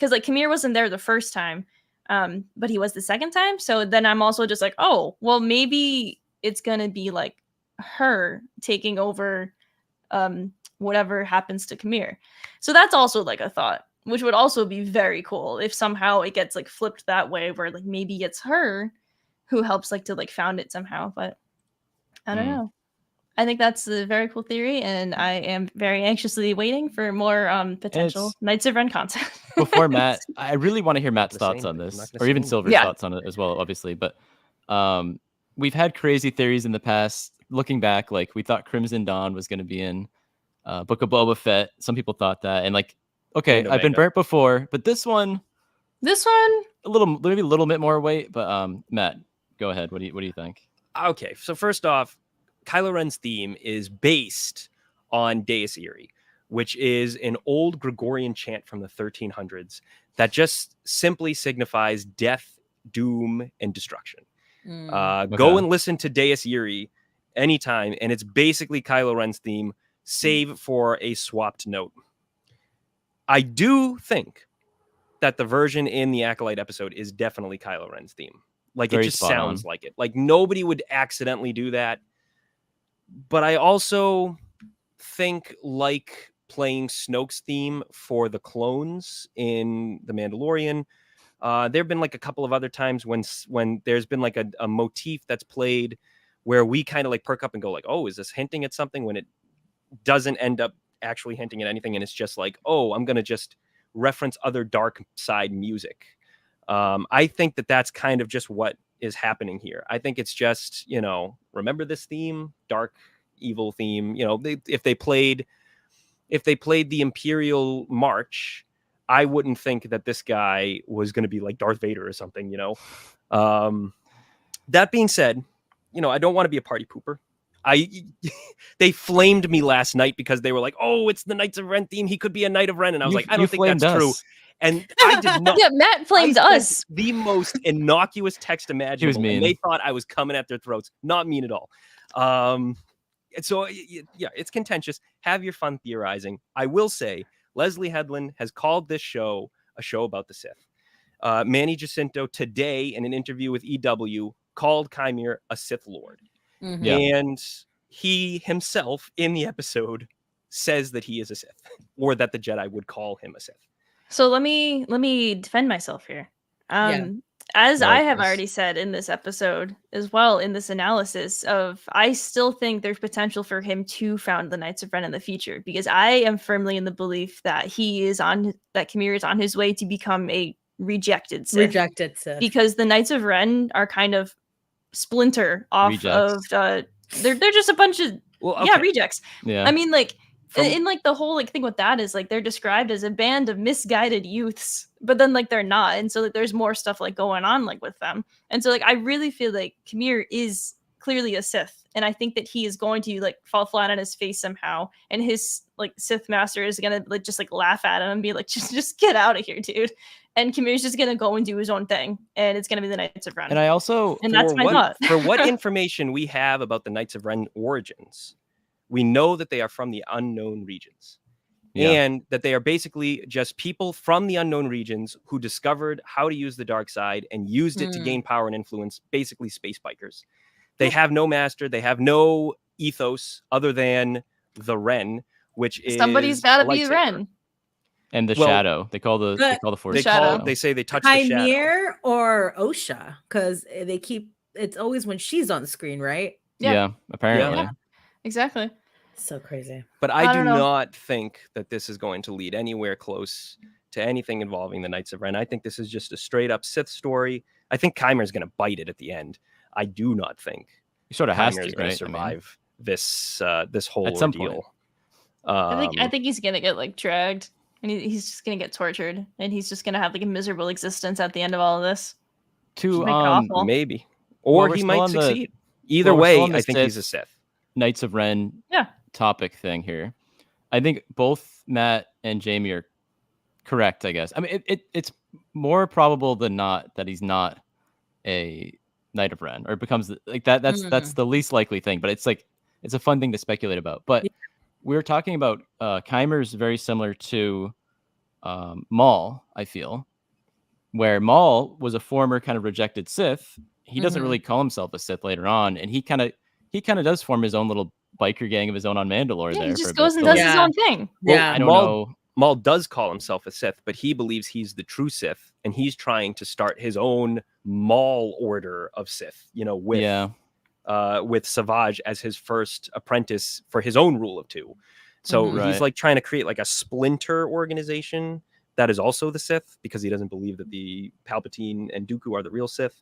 because like Kmir wasn't there the first time, but he was the second time. So then I'm also just like, oh, well, maybe it's gonna be like her taking over whatever happens to Kmir. So that's also like a thought, which would also be very cool if somehow it gets like flipped that way, where like maybe it's her who helps like to like found it somehow. But I don't know. I think that's a very cool theory, and I am very anxiously waiting for more potential Knights of Ren content. Before Matt, I really want to hear Matt's thoughts on I'm this, not or gonna even say Silver's Yeah. thoughts on it as well, obviously. But we've had crazy theories in the past. Looking back, like we thought Crimson Dawn was going to be in Book of Boba Fett. Some people thought that, and like, okay, And I've been Omega. burnt before, but this one, Maybe maybe a little bit more weight. But Matt, go ahead. What do you think? Okay, so first off, Kylo Ren's theme is based on Deus Irae, which is an old Gregorian chant from the 1300s that just simply signifies death, doom, and destruction. Go and listen to Deus Irae anytime, and it's basically Kylo Ren's theme, save for a swapped note. I do think that the version in the Acolyte episode is definitely Kylo Ren's theme. Like, Very it just spot sounds on. like it. Like, nobody would accidentally do that. But I also think, like playing Snoke's theme for the clones in The Mandalorian, there have been like a couple of other times when there's been like a motif that's played where we kind of like perk up and go like, oh, is this hinting at something, when it doesn't end up actually hinting at anything, and it's just like, oh, I'm gonna just reference other dark side music. I think that that's kind of just what is happening here. I think it's just, remember this theme, dark evil theme. If they played the Imperial March, I wouldn't think that this guy was going to be like Darth Vader or something. That being said, I don't want to be a party pooper. They flamed me last night because they were like, oh, it's the Knights of Ren theme, he could be a Knight of Ren, and I was like, I don't think that's true. And I did not. Yeah, Matt flamed us. The most innocuous text imaginable. mean. And they thought I was coming at their throats. Not mean at all. So yeah, it's contentious. Have your fun theorizing. I will say, Leslie Headland has called this show a show about the Sith. Manny Jacinto today in an interview with EW called Kymir a Sith Lord. Mm-hmm. Yeah. And he himself in the episode says that he is a Sith, or that the Jedi would call him a Sith. So let me defend myself here. As I have already said in this episode as well, in this analysis of, I still think there's potential for him to found the Knights of Ren in the future, because I am firmly in the belief that Kmir is on his way to become a rejected Sith. Because the Knights of Ren are kind of splinter off Rejects. of they're just a bunch of rejects. Yeah. I mean, like, in like the whole like thing with that is like they're described as a band of misguided youths, but then like they're not, and so like there's more stuff like going on like with them, and so like I really feel like Kmir is clearly a Sith, and I think that he is going to like fall flat on his face somehow, and his like Sith master is gonna like just like laugh at him and be like, just get out of here, dude. And Kmir's just gonna go and do his own thing, and it's gonna be the Knights of Ren. And I also, that's my thought. For what information we have about the Knights of Ren origins, we know that they are from the unknown regions, and that they are basically just people from the unknown regions who discovered how to use the dark side and used it to gain power and influence, basically space bikers. They have no master. They have no ethos other than the Ren, which is somebody's got to be Ren. And the shadow. They call the Force. They say they touch the shadow. Kymir or Osha, because it's always when she's on the screen, right? Yeah, apparently. Yeah. Exactly. So crazy. But I do not think that this is going to lead anywhere close to anything involving the Knights of Ren. I think this is just a straight up Sith story. I think Kymir is going to bite it at the end. I do not think he sort of has Kymir is to, going right? to survive this whole at some ordeal. Point. I think he's going to get like dragged, and he's just going to get tortured, and he's just going to have like a miserable existence at the end of all of this. Maybe, or he might succeed. Either way, I think he's a Sith. Knights of Ren topic thing here. I think both Matt and Jamie are correct, I guess. I mean, it's more probable than not that he's not a Knight of Ren, or becomes like that. That's the least likely thing, but it's like, it's a fun thing to speculate about. But we were talking about Kymir's very similar to Maul, I feel, where Maul was a former kind of rejected Sith. He doesn't really call himself a Sith later on, and he kind of does form his own little biker gang of his own on Mandalore. Yeah, there he for just a goes bit. and So, does like, his own thing. Yeah. I don't Maul, know. Maul does call himself a Sith, but he believes he's the true Sith, and he's trying to start his own Maul order of Sith. With Savage as his first apprentice for his own rule of two. So he's like trying to create like a splinter organization that is also the Sith, because he doesn't believe that the Palpatine and Dooku are the real Sith.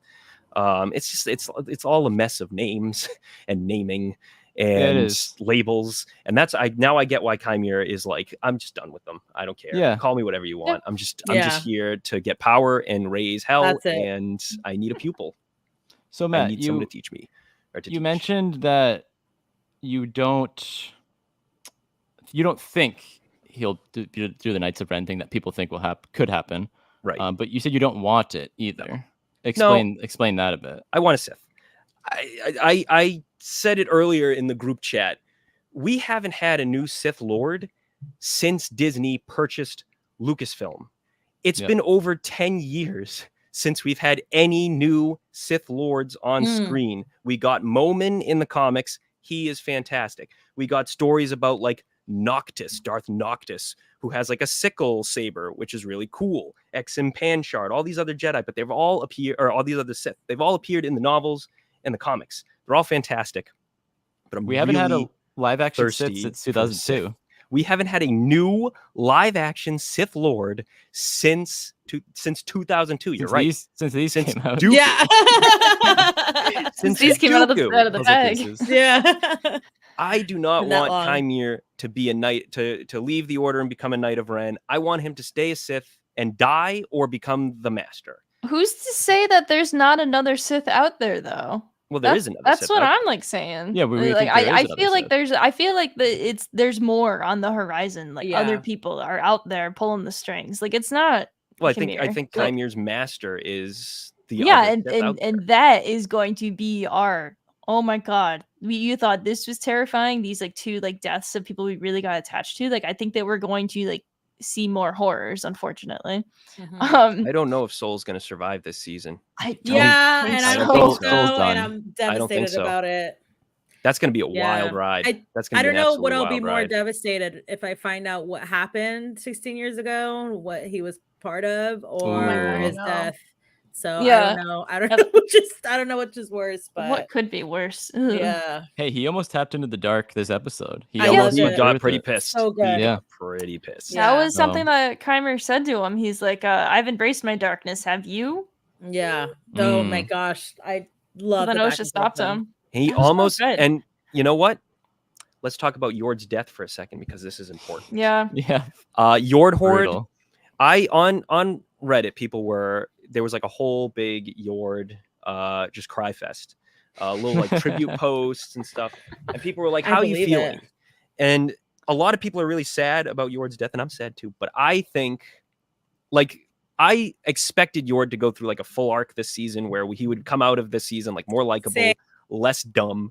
It's all a mess of names and naming and labels, and I get why Chimera is like, I'm just done with them. I don't care. Yeah. Call me whatever you want. I'm just here to get power and raise hell, and I need a pupil. So I Matt, need someone to teach me. You mentioned that you don't think he'll do the Knights of Ren thing that people think could happen, right? But you said you don't want it either. No. Explain that a bit. I want a Sith. I said it earlier in the group chat. We haven't had a new Sith Lord since Disney purchased Lucasfilm. It's been over 10 years since we've had any new Sith Lords on screen. We got Momin in the comics. He is fantastic. We got stories about like Darth Noctis, who has like a sickle saber, which is really cool. Exim Panchard, all these other Jedi, but they've all appeared, or all these other Sith. They've all appeared in the novels and the comics. They're all fantastic. But we haven't had a live action Sith since 2002. We haven't had a new live action Sith Lord since 2002. You're right. Since these came out. Dooku. Yeah. Since these came out of the bag. Yeah. I do not want Chimera to be a knight, to leave the order and become a Knight of Ren. I want him to stay a Sith and die or become the Master. Who's to say that there's not another Sith out there, though? Well, there is another. That's Sith what out I'm like saying. Yeah, I feel like there's more on the horizon. Like other people are out there pulling the strings. Like it's not. Well, I think Chimera's master is the and that is going to be our. Oh my god, you thought this was terrifying? These like two like deaths of people we really got attached to. Like I think that we're going to like see more horrors, unfortunately. I don't know if Soul's going to survive this season. I I'm devastated about it. That's going to be a wild ride. I don't know what I'll be more devastated if I find out what happened 16 years ago, what he was part of, or his death. So I don't know. I don't know which is worse, but what could be worse? Yeah. Hey, he almost tapped into the dark this episode. He got pretty pissed. So good. Yeah. Pretty pissed. That was something that Chimera said to him. He's like, I've embraced my darkness. Have you? Yeah. Oh my gosh. I love it. Then Osha stopped him. He almost, and you know what? Let's talk about Yord's death for a second, because this is important. Yeah. Yord Horde. On Reddit, there was like a whole big Yord just cry fest, little like tribute posts and stuff, and people were like, how are you feeling? And a lot of people are really sad about Yord's death, and I'm sad too, but I think like I expected Yord to go through like a full arc this season where he would come out of this season like more likable, less dumb.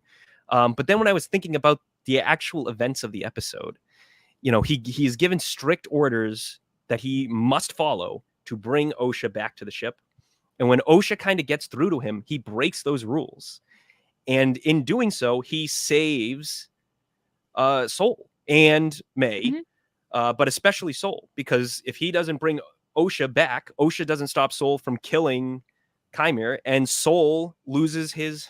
But then when I was thinking about the actual events of the episode, he's given strict orders that he must follow to bring Osha back to the ship. And when Osha kind of gets through to him, he breaks those rules. And in doing so, he saves Soul and May, but especially Soul, because if he doesn't bring Osha back, Osha doesn't stop Soul from killing Chimera, and Soul loses his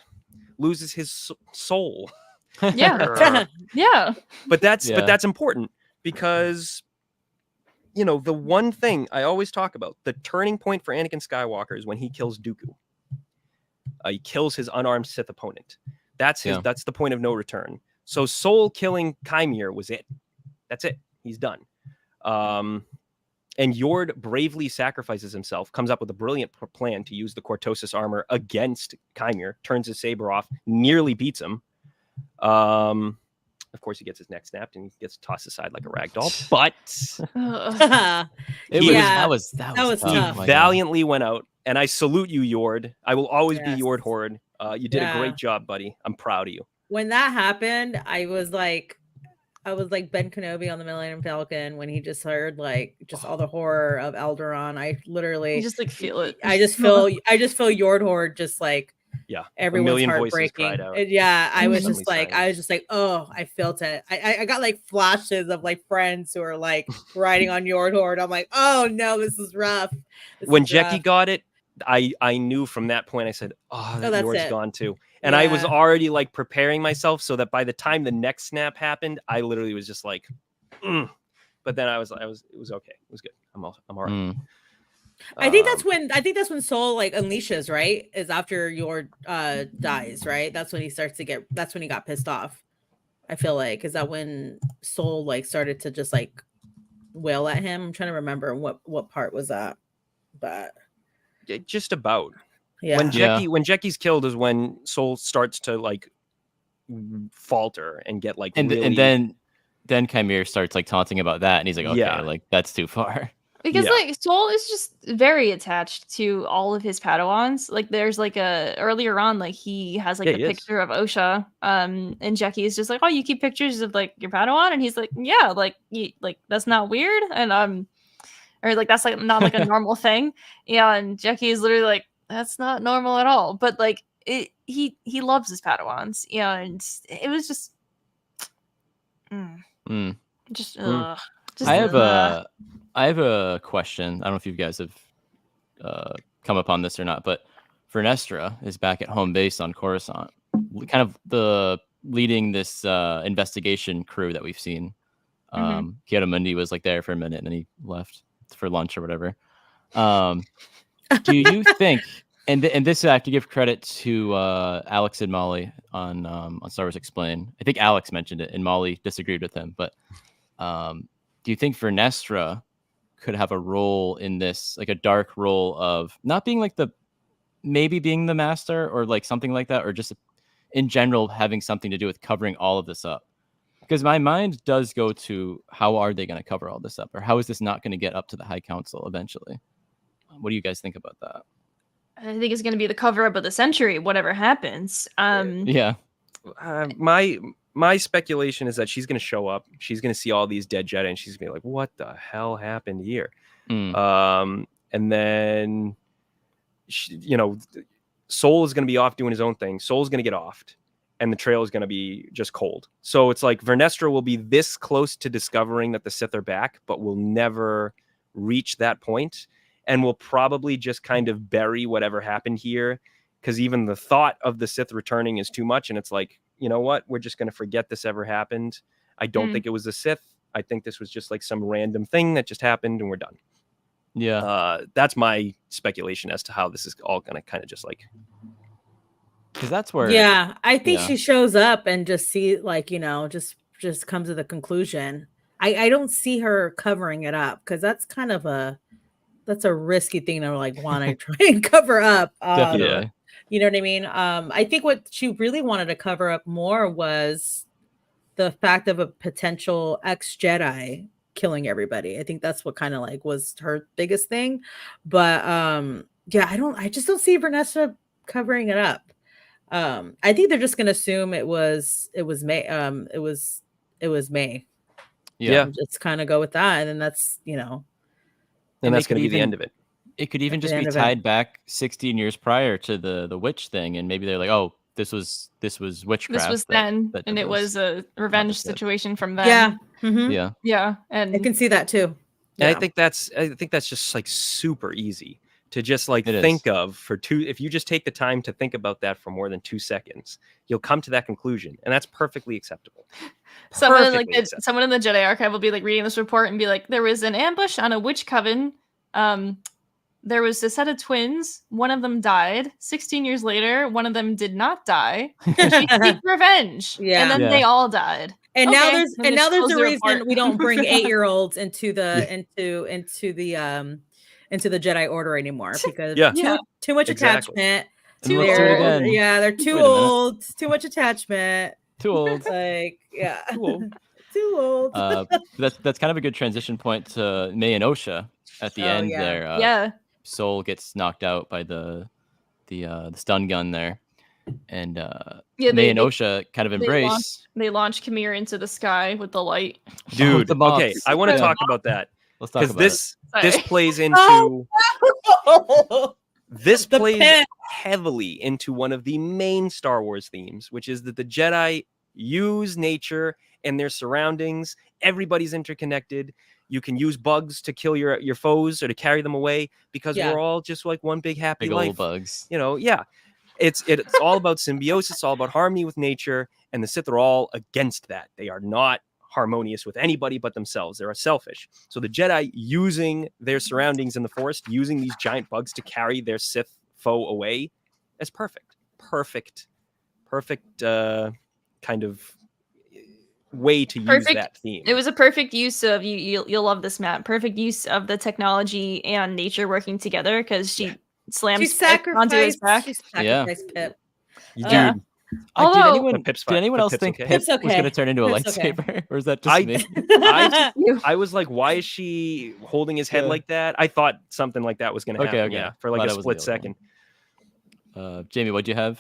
soul. Yeah. Yeah. But that's important, because the one thing I always talk about, the turning point for Anakin Skywalker is when he kills Dooku. He kills his unarmed Sith opponent. That's the point of no return. So Soul killing Chimera was it. That's it. He's done. And Yord bravely sacrifices himself, comes up with a brilliant plan to use the Cortosis armor against Chimera, turns his saber off, nearly beats him. Of course, he gets his neck snapped and he gets tossed aside like a rag doll. But that was tough. He valiantly went out, and I salute you, Yord. I will always be Yord Horde. You did a great job, buddy. I'm proud of you. When that happened, I was like, I was like Ben Kenobi on the Millennium Falcon when he just heard like just all the horror of Alderaan. I You literally just like feel it. I just feel Yordhorde just like Yeah, everyone's a million heart voices breaking. cried out. Yeah, I was Suddenly just like, silence. oh, I felt it. I got like flashes of like friends who are like riding on Yordhorde. I'm like, oh no, this is rough. When Jackie got it, I knew from that point. I said, oh, that that's Yord's it. gone too. And I was already like preparing myself so that by the time the next snap happened, I literally was just like, but then it was okay. It was good. I'm all right. I think that's when Soul like unleashes, right? Is after Yord dies, right? That's when he starts to get. That's when he got pissed off. I feel like is that when Soul like started to just like wail at him. I'm trying to remember what part was that, but just about. Yeah. When Jackie's killed is when Soul starts to like falter and get like and then Chimera starts like taunting about that, and he's like, okay, like that's too far. Because like Soul is just very attached to all of his Padawans. Like there's like earlier on, like he has like the picture of Osha, and Jackie is just like, oh, you keep pictures of like your Padawan, and he's like, yeah, like that's not weird, and or like that's like not like a normal thing. Yeah, and Jackie is literally like, that's not normal at all. But like he loves his Padawans. Yeah, and it was just I have a question. I don't know if you guys have come upon this or not, but Vernestra is back at home base on Coruscant, kind of leading this investigation crew that we've seen. Kiara was like there for a minute and then he left for lunch or whatever. Do you think, and this I have to give credit to Alex and Molly on Star Wars Explain. I think Alex mentioned it and Molly disagreed with him, but do you think Vernestra could have a role in this, like a dark role of not being like maybe being the master or like something like that, or just in general having something to do with covering all of this up? Because my mind does go to how are they going to cover all this up, or how is this not going to get up to the High Council eventually? What do you guys think about that? I think it's going to be the cover up of the century, whatever happens. My speculation is that she's going to show up. She's going to see all these dead Jedi, and she's going to be like, "What the hell happened here?" And then, Soul is going to be off doing his own thing. Soul's going to get offed, and the trail is going to be just cold. So it's like Vernestra will be this close to discovering that the Sith are back, but will never reach that point, and will probably just kind of bury whatever happened here, because even the thought of the Sith returning is too much, and it's like, you know what? We're just going to forget this ever happened. I don't think it was the Sith. I think this was just like some random thing that just happened and we're done. Yeah. That's my speculation as to how this is all going to kind of just like. Because that's where. Yeah. I think she shows up and just just comes to the conclusion. I don't see her covering it up because that's kind of a risky thing to like want to try and cover up. Definitely. You know what I mean? I think what she really wanted to cover up more was the fact of a potential ex-Jedi killing everybody. I think that's what kind of like was her biggest thing. But I just don't see Vanessa covering it up. I think they're just gonna assume it was May. It was May. Yeah. Just kind of go with that, and then that's and that's gonna be the end of it. It could even just be tied back 16 years prior to the witch thing, and maybe they're like, "Oh, this was witchcraft." This was then, and it was a revenge situation from then. Yeah, yeah, and I can see that too. And I think that's just like super easy to just like think of for two. If you just take the time to think about that for more than 2 seconds, you'll come to that conclusion, and that's perfectly acceptable. Someone in the Jedi Archive will be like reading this report and be like, "There was an ambush on a witch coven. There was a set of twins. One of them died. 16 years later, one of them did not die. And she seek revenge. And then they all died. And now there's a reason we don't bring 8-year-olds into the into the Jedi Order anymore, because too much attachment. They're too old. Too much attachment. Too old. Like too old. That's kind of a good transition point to May and Osha at the end there. Soul gets knocked out by the stun gun there. and Yeah, May and Osha kind of they embrace. They launch Kamir into the sky with the light. Dude, the okay, moths. I want to Yeah. talk about that Let's talk because about it. this Sorry. plays into Oh, this The plays pen. heavily into one of the main Star Wars themes, which is that the Jedi use nature and their surroundings. Everybody's interconnected. You can use bugs to kill your foes or to carry them away because Yeah. we're all just like one big happy Big life. old bugs. You know, yeah. It's all about symbiosis, it's all about harmony with nature, and the Sith are all against that. They are not harmonious with anybody but themselves. They are selfish. So the Jedi using their surroundings in the forest, using these giant bugs to carry their Sith foe away, is perfect. Perfect kind of way to use that theme. It was a perfect use of you'll love this, Matt. Perfect use of the technology and nature working together because she slams Pip onto his back. She sacrificed Pip. Dude, Yeah. Did Although- anyone, But Pip's did fine. anyone But else Pip's think okay. Pip Pip's was okay. going to turn into a Pip's okay. lightsaber? Or is that just me? I was like, why is she holding his head Yeah. like that? I thought something like that was going to Okay, happen. okay. Yeah, for like Glad a I wasn't split the only second. Jamie, what'd you have?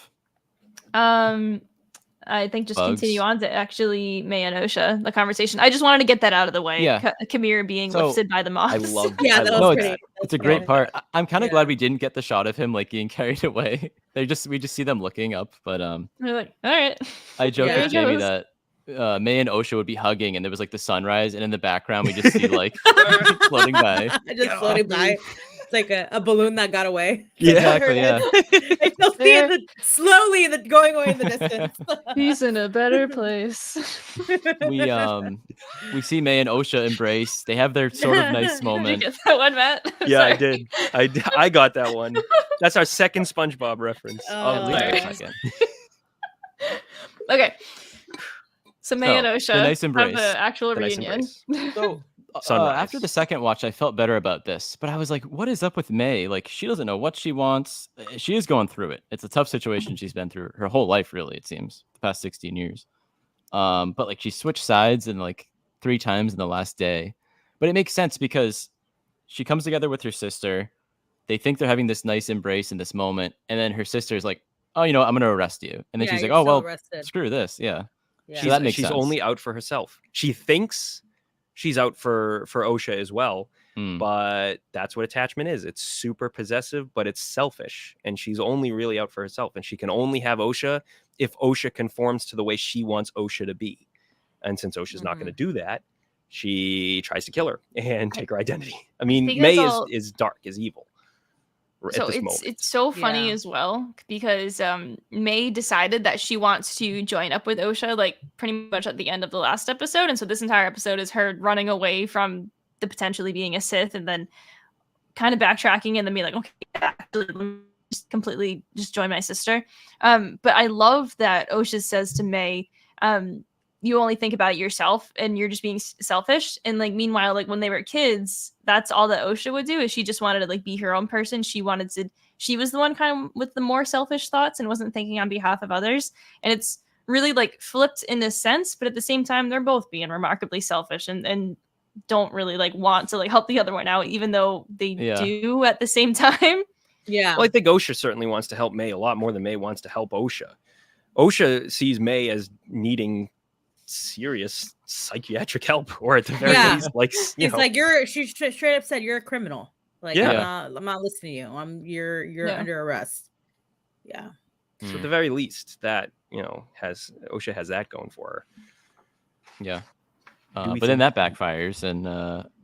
I think just Bugs. continue on to actually May and Osha, the conversation. I just wanted to get that out of the way. Yeah. Kamir being So, lifted by the moths. I love Yeah, I that love was No, pretty. It's a that's great good. part. I'm kind of Yeah. glad we didn't get the shot of him like getting carried away. We just see them looking up, but They're like, all right. I joked Yeah. with There he Jamie goes. that May and Osha would be hugging, and there was like the sunrise, and in the background we just see like floating by. Just floating by. It's like a balloon that got away. Yeah. Exactly. Yeah. I still see it slowly going away in the distance. He's in a better place. We see May and Osha embrace. They have their sort of nice Did you moment. get that one, Matt? Yeah, I Sorry. did. I got that one. That's our second SpongeBob reference. Oh, leave it a Sorry. second. Okay. So May and So, Osha the nice have embrace. the actual The nice reunion. embrace. So Sunrise. after the second watch, I felt better about this, but I was like, what is up with May? Like, she doesn't know what she wants. She is going through it. It's a tough situation she's been through her whole life, really, it seems, the past 16 years. But like she switched sides in like 3 times in the last day. But it makes sense because she comes together with her sister. They think they're having this nice embrace in this moment. And then her sister's like, oh, I'm going to arrest you. And then Yeah, she's like, you're oh, still well, arrested. screw this. Yeah. Yeah. So that makes she's sense. only out for herself. She thinks she's out for Osha as well, but that's what attachment is. It's super possessive, but it's selfish, and she's only really out for herself, and she can only have Osha if Osha conforms to the way she wants Osha to be. And since Osha's not going to do that, she tries to kill her and take her identity. I mean, think May that's all- is dark, is evil. So At this moment. it's so funny Yeah. as well because May decided that she wants to join up with Osha like pretty much at the end of the last episode, and so this entire episode is her running away from the potentially being a Sith, and then kind of backtracking and then being like, okay, actually, let me just completely just join my sister. But I love that Osha says to May, you only think about yourself and you're just being selfish. And like, meanwhile, like when they were kids, that's all that Osha would do is she just wanted to like be her own person. She was the one kind of with the more selfish thoughts and wasn't thinking on behalf of others. And it's really like flipped in a sense, but at the same time, they're both being remarkably selfish and don't really like want to like help the other one out, even though they do at the same time. Yeah. Well, I think Osha certainly wants to help May a lot more than May wants to help Osha. Osha sees May as needing serious psychiatric help, or at the very least, like it's like she straight up said you're a criminal. Like I'm not listening to you. You're under arrest. Yeah. So at the very least, that Osha has that going for her. Yeah. But then that backfires, and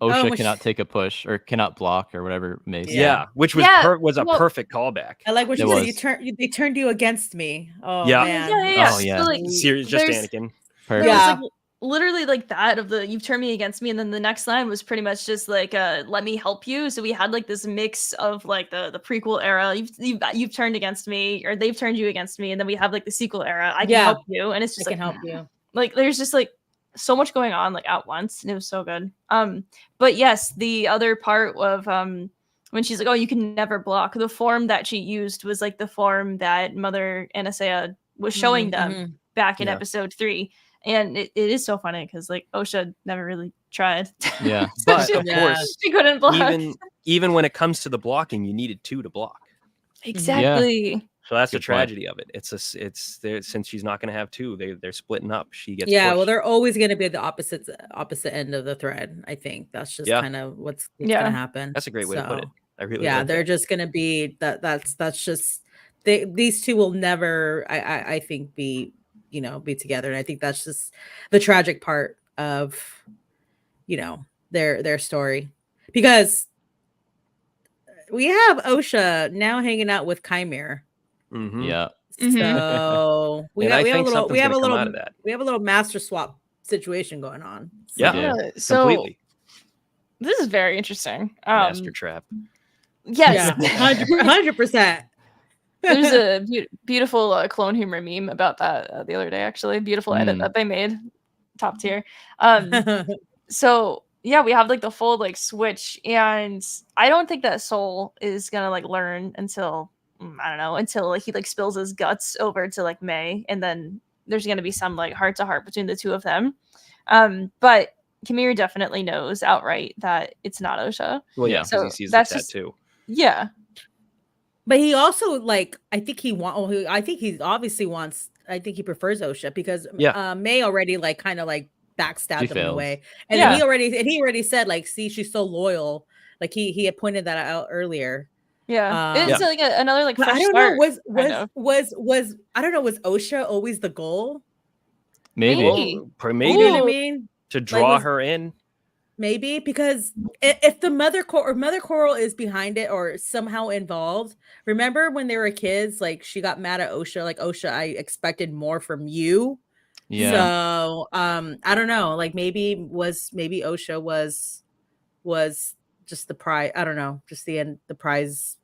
Osha cannot take a push or cannot block or whatever May said. Yeah, which was a perfect callback. I like what she said. They turned you against me. Oh yeah. man. Oh yeah. So, like, Serious, just Anakin. Perfect. Yeah. Like, literally like that of the you've turned me against me, and then the next line was pretty much just like let me help you. So we had like this mix of like the prequel era, you've turned against me, or they've turned you against me, and then we have like the sequel era, I can help you, and it's just I can help you. Like there's just like so much going on like at once, and it was so good. But yes, the other part of when she's like, oh, you can never block, the form that she used was like the form that Mother Anastasia was showing them back in episode 3. And it is so funny because like Osha never really tried. Yeah. But of course she couldn't block. Even when it comes to the blocking, you needed 2 to block. Exactly. So that's the Good point. tragedy of it. It's there since she's not going to have two. They're splitting up. She gets Yeah, well, pushed. they're always going to be at the opposite end of the thread. I think that's just Yeah. kind of what's Yeah. going to happen. That's a great way to put it. So, I really yeah, like they're that. just going to be that's just these two will never I think be be together, and I think that's just the tragic part of their story, because we have Osha now hanging out with Chimera. Mhm. Yeah. So we And have I a think little something's gonna come out of that. we have a little master swap situation going on. Yeah. Yeah. So Completely. this is very interesting. Master trap. Yes. Yeah, 100%. There's a beautiful clone humor meme about that the other day, actually. Beautiful edit that they made. Top tier. So yeah, we have like the full like switch, and I don't think that Soul is gonna like learn until I don't know, until like he like spills his guts over to like May, and then there's gonna be some like heart to heart between the two of them. But Chimera definitely knows outright that it's not Osha. Well, yeah, Yeah. because So he sees the that's just- tattoo. Yeah. But he also I think he obviously wants. I think he prefers Osha because May already like kind of like backstabbed him in a way, and Yeah. he already said like, see, she's so loyal. Like he had pointed that out earlier. Yeah. It's like another like But fresh I don't start. know. Was I don't know. Was Osha always the goal? Maybe. Well, maybe You know what I mean? to draw was- her in. Maybe because if the Mother Coral is behind it or somehow involved, remember when they were kids, like she got mad at Osha, like Osha, I expected more from you. Yeah. So I don't know, like maybe Osha was just the prize. I don't know, just the prize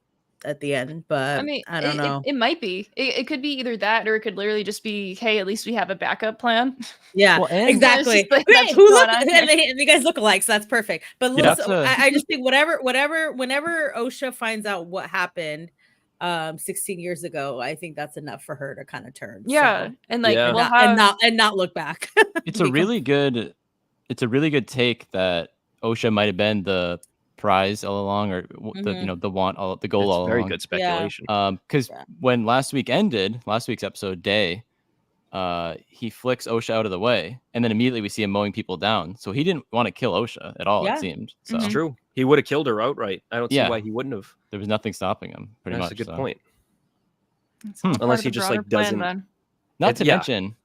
at the end, but I mean, I don't know. It might be. It could be either that, or it could literally just be, hey, at least we have a backup plan. Yeah, Well, and- exactly. It's just like, Hey, that's who what's look, going on here. and you guys look alike, so that's perfect. But You'd have listen, to- I just think whenever Osha finds out what happened 16 years ago, I think that's enough for her to kind of turn. Yeah, So, and like Yeah. we'll have and not look back. It's a really good take that Osha might have been the prize all along, or the want, the goal It's all very along. good speculation. Because when last week's episode day, he flicks Osha out of the way, and then immediately we see him mowing people down. So he didn't want to kill Osha at all. Yeah. It seemed. So It's true. He would have killed her outright. I don't see why he wouldn't have. there was nothing stopping him. Pretty That's much. a good so. point. It's all part Unless of he the just, broader like, plan, doesn't- then. Not to Yeah. mention,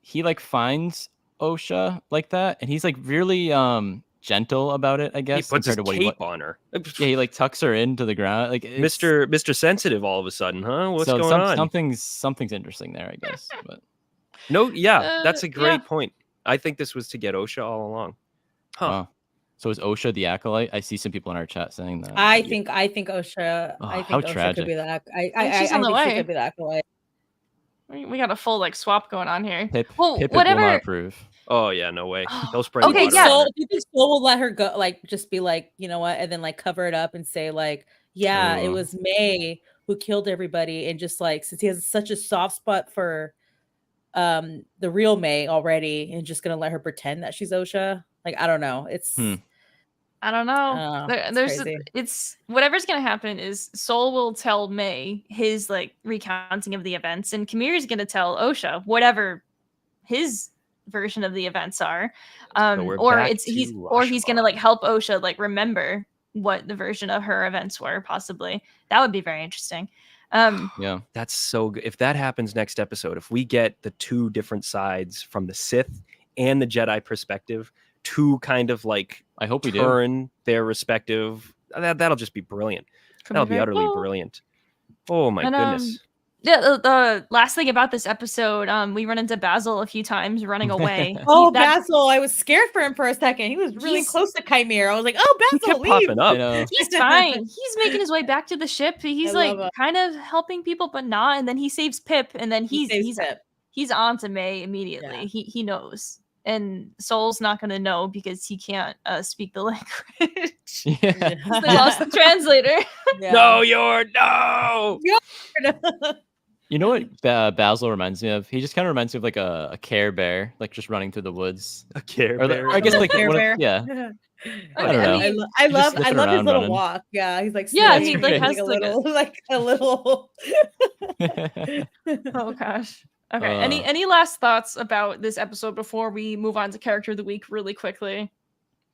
he like finds Osha like that, and he's like really gentle about it, I He guess, puts his compared to what cape on her. yeah, he like tucks her into the ground, like it's- Mr. Sensitive all of a sudden, huh? What's so going on? something's interesting there, I guess. But No, yeah, that's a great yeah. point. I think this was to get Osha all along. Huh. wow. So is Osha the Acolyte? I see some people in our chat saying that. I think Osha. Oh, I how think Osha tragic. could be the. She's on the think she way. could be the Acolyte. We got a full like swap going on here. Pip Well, will whatever. not approve. Oh yeah, no way. He'll spray Okay, water yeah. on her. Do you think Soul will let her go? Like, just be like, you know what, and then like cover it up and say like, yeah, it Oh. was May who killed everybody, and just like since he has such a soft spot for the real May already, and just gonna let her pretend that she's Osha. Like, I don't know. It's I don't know. It's There's crazy. it's whatever's gonna happen is Soul will tell May his like recounting of the events, and Kamira's gonna tell Osha whatever his version of the events are. we're Or back he's to gonna like help Osha like remember what the version of her events were, possibly. That would be very interesting. Yeah. That's so good. If that happens next episode, if we get the two different sides from the Sith and the Jedi perspective to kind of like I hope we do. turn their respective, that'll just be brilliant. That'll be very utterly cool. brilliant. Oh my And, goodness. Yeah, the last thing about this episode, we run into Basil a few times running away. Oh, That- Basil! I was scared for him for a second. He was really He's- close to Chimera. I was like, "Oh, He Basil, kept leave!" popping I up. know. He's fine. He's making his way back to the ship. He's I like love it. kind of helping people, but not. And then he saves Pip, and then He saves Pip. he's on to May immediately. Yeah. He knows, and Soul's not gonna know because he can't speak the language. Yeah. They lost the translator. Yeah. No, you're no. You know what Basil reminds me of? He just kind of reminds me of like a Care Bear, like just running through the woods. A Care Or, Bear. I guess like Care one of- Bear. yeah, I don't know. mean, I He's just love sniffing his around, little running. walk. Yeah, he's like Yeah, he, sniffing, like, has a like a- little like a little. Oh gosh. Okay. Uh, Any last thoughts about this episode before we move on to character of the week really quickly?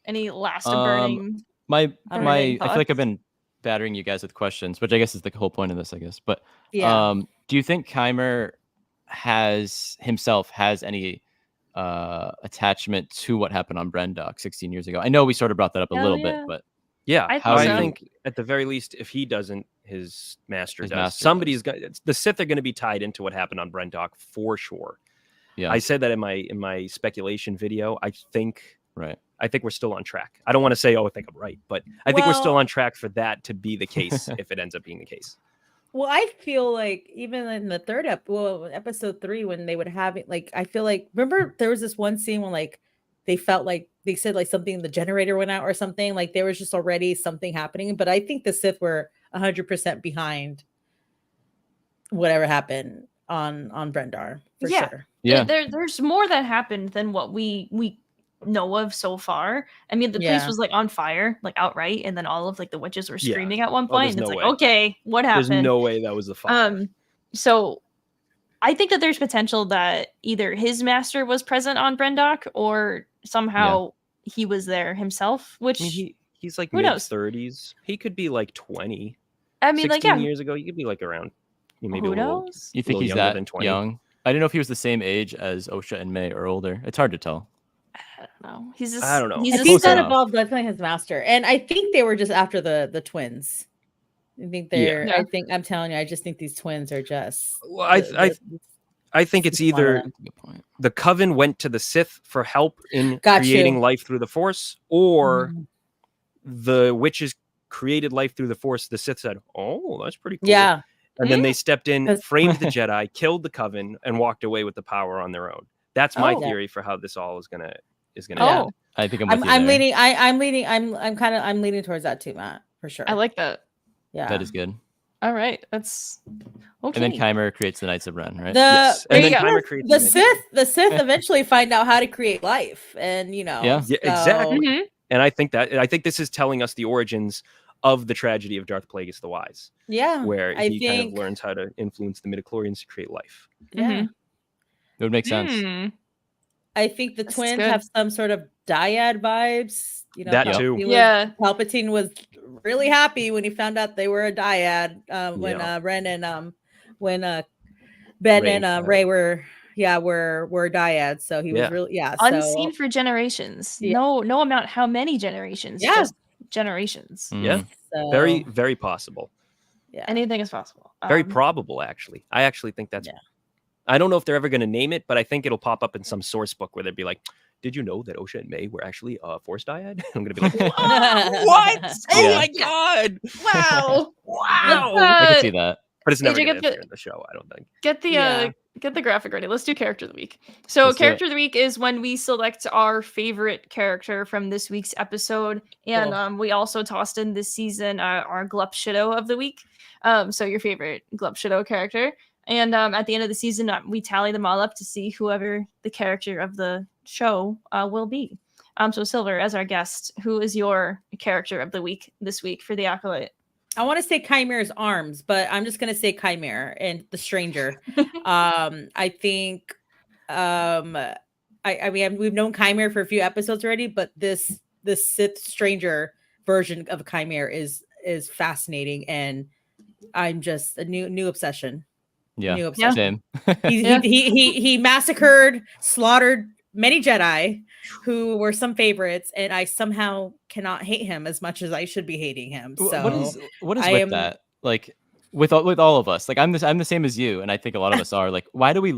Any last burning my burning I feel like I've thoughts? been battering you guys with questions, which I guess is the whole point of this, I guess. But Yeah. do you think Keimer has any attachment to what happened on Brendock 16 years ago? I know we sort of brought that up a Hell little yeah. bit, but Yeah, I How think do I so. you- think at the very least, if he doesn't, his master His does. master Somebody's got the Sith are going to be tied into what happened on Brendock for sure. yeah, I said that in my speculation video. right. I think we're still on track. I don't want to say, oh, I think I'm right, but I think we're still Well- on track for that to be the case if it ends up being the case. Well, I feel like even in the third episode 3, when they would have it, like I feel like remember there was this one scene when like they felt like they said like something the generator went out or something, like there was just already something happening. But I think the Sith were 100% behind whatever happened on Brendar for Yeah. sure. Yeah, There's more that happened than what we know of so far. I mean, the place Yeah. was like on fire, like outright, and then all of like the witches were Yeah. screaming at one Oh, point, there's and it's no like, way. okay, what There's happened? no way that was the fire. So I think that there's potential that either his master was present on Brendock or somehow he was there himself, which I mean, he's like who mid knows? 30s. He could be like 20. I mean, 16 like, yeah, years ago, you could be like around maybe who a little. knows? you think little he's younger that than 20. young? I didn't know if he was the same age as Osha and May or older. It's hard to tell. I don't know. He's just, I don't know. He's I just think close that enough. involved definitely his master, and I think they were just after the twins. I think they're. Yeah. I think I'm telling you, I just think these twins are just. Well, I think it's either them. That's a good point. the Coven went to the Sith for help in Got creating you. life through the Force, or Mhm. the witches created life through the Force. The Sith said, "Oh, that's pretty cool." Yeah. And then they stepped in, 'Cause- framed the Jedi, killed the Coven, and walked away with the power on their own. That's my Oh. theory for how this all is gonna Oh, end. I think I'm with you I'm there. leaning. I'm leaning towards that too, Matt, for sure. I like that. Yeah. That is good. All right, that's okay. And then Keimer creates the Knights of Ren, right? Yes. There And you then go. Keimer creates the the- Sith eventually find out how to create life, and Yeah. Yeah, exactly. Mhm. And I think this is telling us the origins of the tragedy of Darth Plagueis the Wise, Yeah, where I he kind think- of learns how to influence the midichlorians to create life. yeah. Mhm. It would make sense. Mm. I think the That's twins good. have some sort of dyad vibes. You know, That Yeah. too. Palpatine was really happy when he found out they were a dyad. When Yeah. Ren and when Ben Rey, and Ray were dyads. So he was Yeah. really so Unseen for generations. Yeah. No amount how many generations. Yeah. Just generations. Yeah. Mm. so, Very, very possible. yeah. Anything is possible. Very probable, actually. I actually think that's. Yeah. I don't know if they're ever going to name it, but I think it'll pop up in some source book where they'd be like, "Did you know that Osha and May were actually Force dyad?" I'm going to be like, "What? Oh Yeah. my god! Wow. Wow!" I can see that. But it's never AJ, going to get appear in the show. I don't think. Get the Yeah. get the graphic ready. Let's do character of the week. So Let's do character of the week is when we select our favorite character from this week's episode, and Cool. we also tossed in this season our Glup Shido of the week. So your favorite Glup Shido character, and at the end of the season we tally them all up to see whoever the character of the show will be. So Silver, as our guest, who is your character of the week this week for the Acolyte? I want to say Chimere's arms, but I'm just gonna say Chimere and the stranger. I think I mean we've known Chimere for a few episodes already, but this Sith stranger version of Chimere is fascinating, and I'm just a new obsession. Yeah. New obsession. Same. He massacred, slaughtered many Jedi who were some favorites, and I somehow cannot hate him as much as I should be hating him. So what is I with am- that? Like with all of us. Like I'm the same as you, and I think a lot of us are. Like, why do we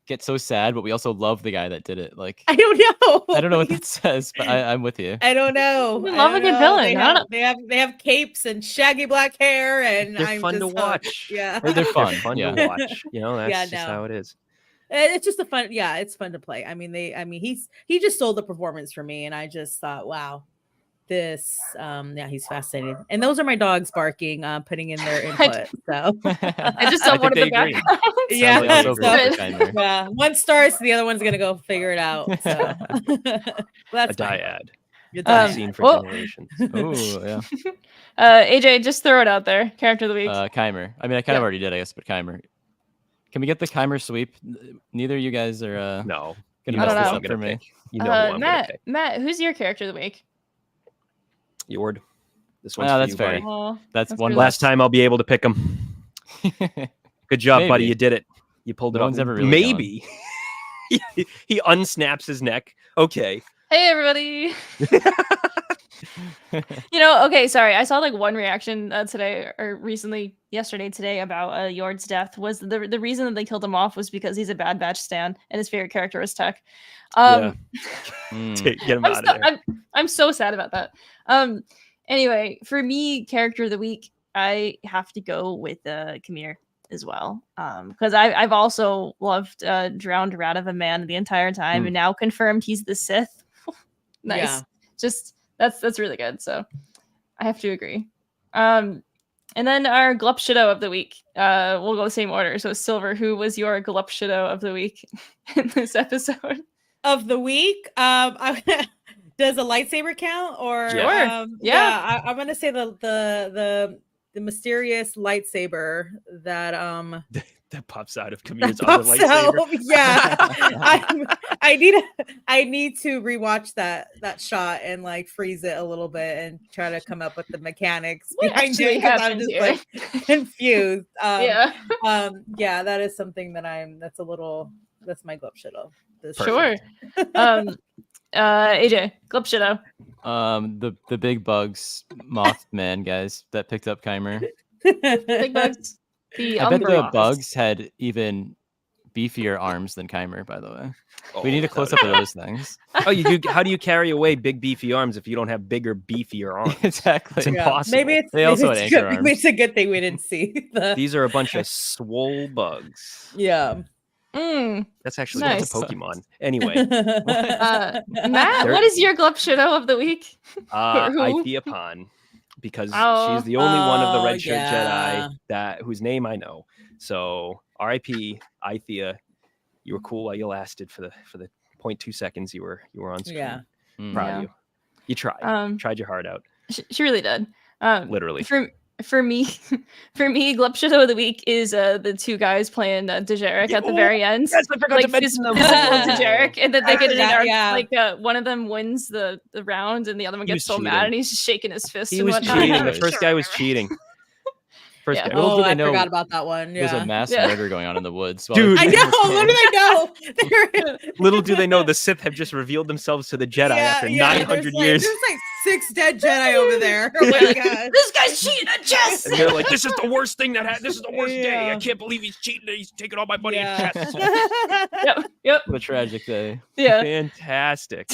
get so sad, but we also love the guy that did it? Like I don't know. I don't know what that says, but I'm with you. I don't know. We I love a don't good know. villain. I don't They have capes and shaggy black hair, and They're I'm fun to just hooked. watch. Yeah, They're fun. Fun Yeah. to watch. You know, that's Yeah, just no. how it is. It's just a fun. Yeah, it's fun to play. I mean, he just stole the performance for me, and I just thought, wow, this. Yeah, he's fascinating. And those are my dogs barking, putting in their input. So I just don't want the agree. background. yeah, Sounds like so, so cool for Timer. yeah. One starts, the other one's gonna go figure it out. So that's A fine. dyad. It's Um, fine. Seen for well- generations. Oh yeah. AJ, just throw it out there. Character of the week. Keimer. I mean, I kind Yeah. of already did, I guess, but Keimer. Can we get the Keimer sweep? Neither of you guys are No. gonna You mess know this who up for me. You know who I'm gonna Matt, pick. Matt, who's your character of the week? Yord. This one's Oh, for that's you, fair. buddy. Oh, That's one really- Last time I'll be able to pick him. Good job, buddy. Maybe. You did it. You pulled it No off. one's ever really Maybe. He unsnaps his neck. Okay. Hey everybody. Okay, sorry. I saw like one reaction today or yesterday about Yord's death was the reason that they killed him off was because he's a Bad Batch stan and his favorite character was Tech. Yeah. Mm. Get him out of there. I'm so sad about that. Anyway, for me, character of the week, I have to go with Kamir as well. Because I've also loved Drowned Rat of a Man the entire time, and now confirmed he's the Sith. Nice. Yeah. Just that's really good. So I have to agree. And then our Glup Shido of the week. We'll go the same order. So Silver, who was your Glup Shido of the week in this episode? Of the week, does a lightsaber count? Or Sure. Yeah. I'm gonna say the mysterious lightsaber that That pops out of that Kamir's other pops lightsaber. out. Yeah, I need to rewatch that shot and like freeze it a little bit and try to come up with the mechanics What behind actually it, 'cause I'm happened just here? like confused. Yeah. Yeah, that is something that that's my glove shido. Sure. AJ, Glup Shido. The big bugs Mothman guys that picked up Keimer. Big bugs. I bet the Umber bugs had even beefier arms than Keimer, by the way. We need a that close would up of those things. Oh, you do. How do you carry away big beefy arms if you don't have bigger beefier arms? Exactly. It's impossible. Maybe They also had it's anchor good, maybe arms. it's a good thing we didn't see the These are a bunch of swole bugs. yeah. That's actually that's a Nice. Pokemon. Anyway, Matt, There- what is your Glup Shido of the week? Who? Ithia Pan, because she's the only one of the Red Shirt yeah. Jedi whose name I know. So R.I.P. Ithia, you were cool while you lasted for the 0.2 seconds you were on screen. Yeah. Proud Yeah. of you. You tried. Tried your heart out. She really did. Literally. For me, Glup Shido of the week is the two guys playing Dejarik at the very end. Yes, I forgot to mention them. Physical Dejarik, and then they I get it in forgot, our, yeah. like one of them wins the round, and the other one He gets was so mad, cheating. and he's just shaking his fist. He and was whatnot. cheating. The Sure, first guy was cheating. First Yeah. guy. Little do Oh, they I know forgot about that one. There's Yeah. a mass Yeah. murder going on in the woods. while Dude. they're I playing know. this What did game. I know? Little do they know the Sith have just revealed themselves to the Jedi after 900 years. There's like 6 dead Jedi over there. Oh my god. This guy's cheating at chess. And they're like, this is the worst thing that happened. This is the worst day. I Yeah. can't believe he's cheating. He's taking all my money in Yeah. chess. Yep. What a tragic day. Yeah. Fantastic.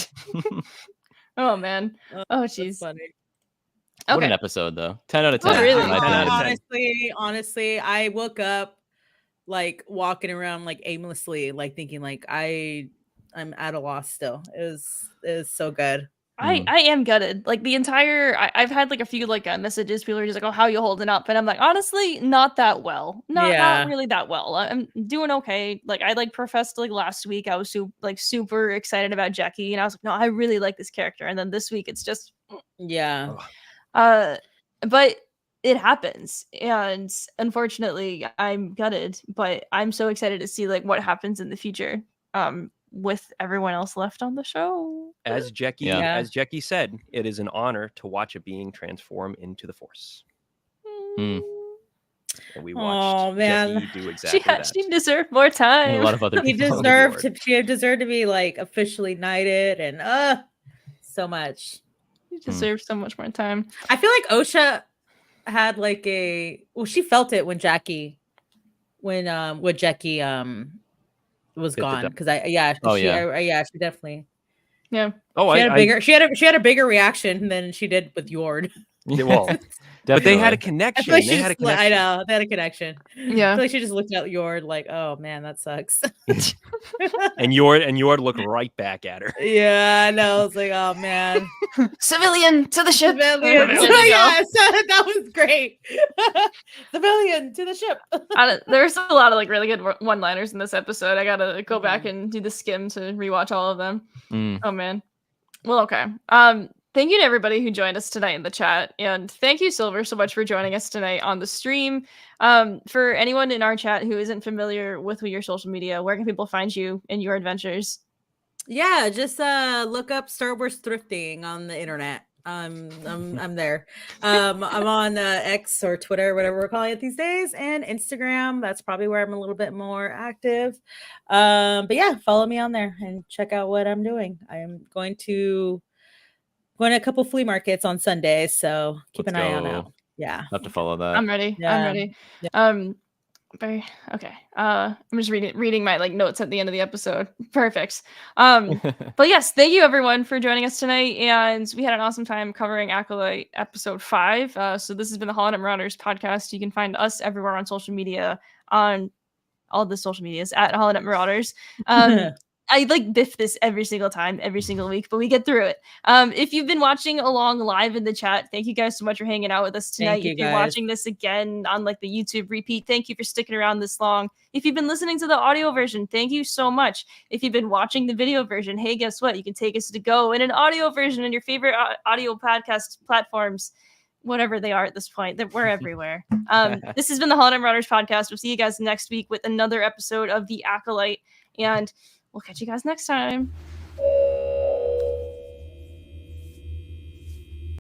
Oh man. Oh That's jeez. funny. What an Okay. episode, though. 10 out of Oh, 10. really? in my 10 out of opinion. 10. Honestly, I woke up like walking around like aimlessly, like thinking like I'm at a loss still. It was so good. I am gutted. Like the entire, I've had like a few like messages. People are just like, "Oh, how you holding up?" And I'm like, honestly, not that well. Not Yeah. really that well. I'm doing okay. Like I like professed like last week. I was super excited about Jackie, and I was like, no, I really like this character. And then this week, it's just, Yeah. but it happens, and unfortunately, I'm gutted. But I'm so excited to see like what happens in the future. With everyone else left on the show. As Jackie, Yeah. as Jackie said, it is an honor to watch a being transform into the Force. Hmm. And we Aw, watched man. Jackie do exactly that. She deserved more And time. a lot of other She people. deserved to be like officially knighted and so much. She deserves so much more time. I feel like Osha had like she felt it when Jackie was Picked it gone up. because she definitely Yeah. Oh, she had a bigger reaction than she did with Yord. Well, but they had a connection. I feel like They had a connection. I know they had a connection. Yeah. I feel like she just looked at Yord like, oh man, that sucks. And Yord looked right back at her. Yeah, I know. I was like, oh man. Civilian to the ship. Civilian. There you go. Yes, that was great. Civilian to the ship. There's a lot of like really good one-liners in this episode. I gotta go back and do the skim to rewatch all of them. Oh man. Well, okay. Thank you to everybody who joined us tonight in the chat, and thank you, Silver, so much for joining us tonight on the stream. For anyone in our chat who isn't familiar with your social media, where can people find you in your adventures? Yeah, just look up Star Wars Thrifting on the internet. I'm there. I'm on X or Twitter, whatever we're calling it these days, and Instagram. That's probably where I'm a little bit more active. But yeah, follow me on there and check out what I'm doing. I am going to a couple flea markets on Sundays, so keep an eye on out. Yeah, have to follow that. I'm ready. Yeah. I'm ready. Yeah. Okay. I'm just reading my like notes at the end of the episode. Perfect. But yes, thank you everyone for joining us tonight, and we had an awesome time covering Acolyte episode 5. So this has been the Holonet Marauders podcast. You can find us everywhere on social media, on all the social medias at Holonet Marauders. I like biff this every single time, every single week, but we get through it. If you've been watching along live in the chat, thank you guys so much for hanging out with us tonight. If you're watching this again on like the YouTube repeat, thank you for sticking around this long. If you've been listening to the audio version, thank you so much. If you've been watching the video version, hey, guess what? You can take us to go in an audio version in your favorite audio podcast platforms, whatever they are at this point, that we're everywhere. This has been the Holonet Marauders podcast. We'll see you guys next week with another episode of The Acolyte, and we'll catch you guys next time.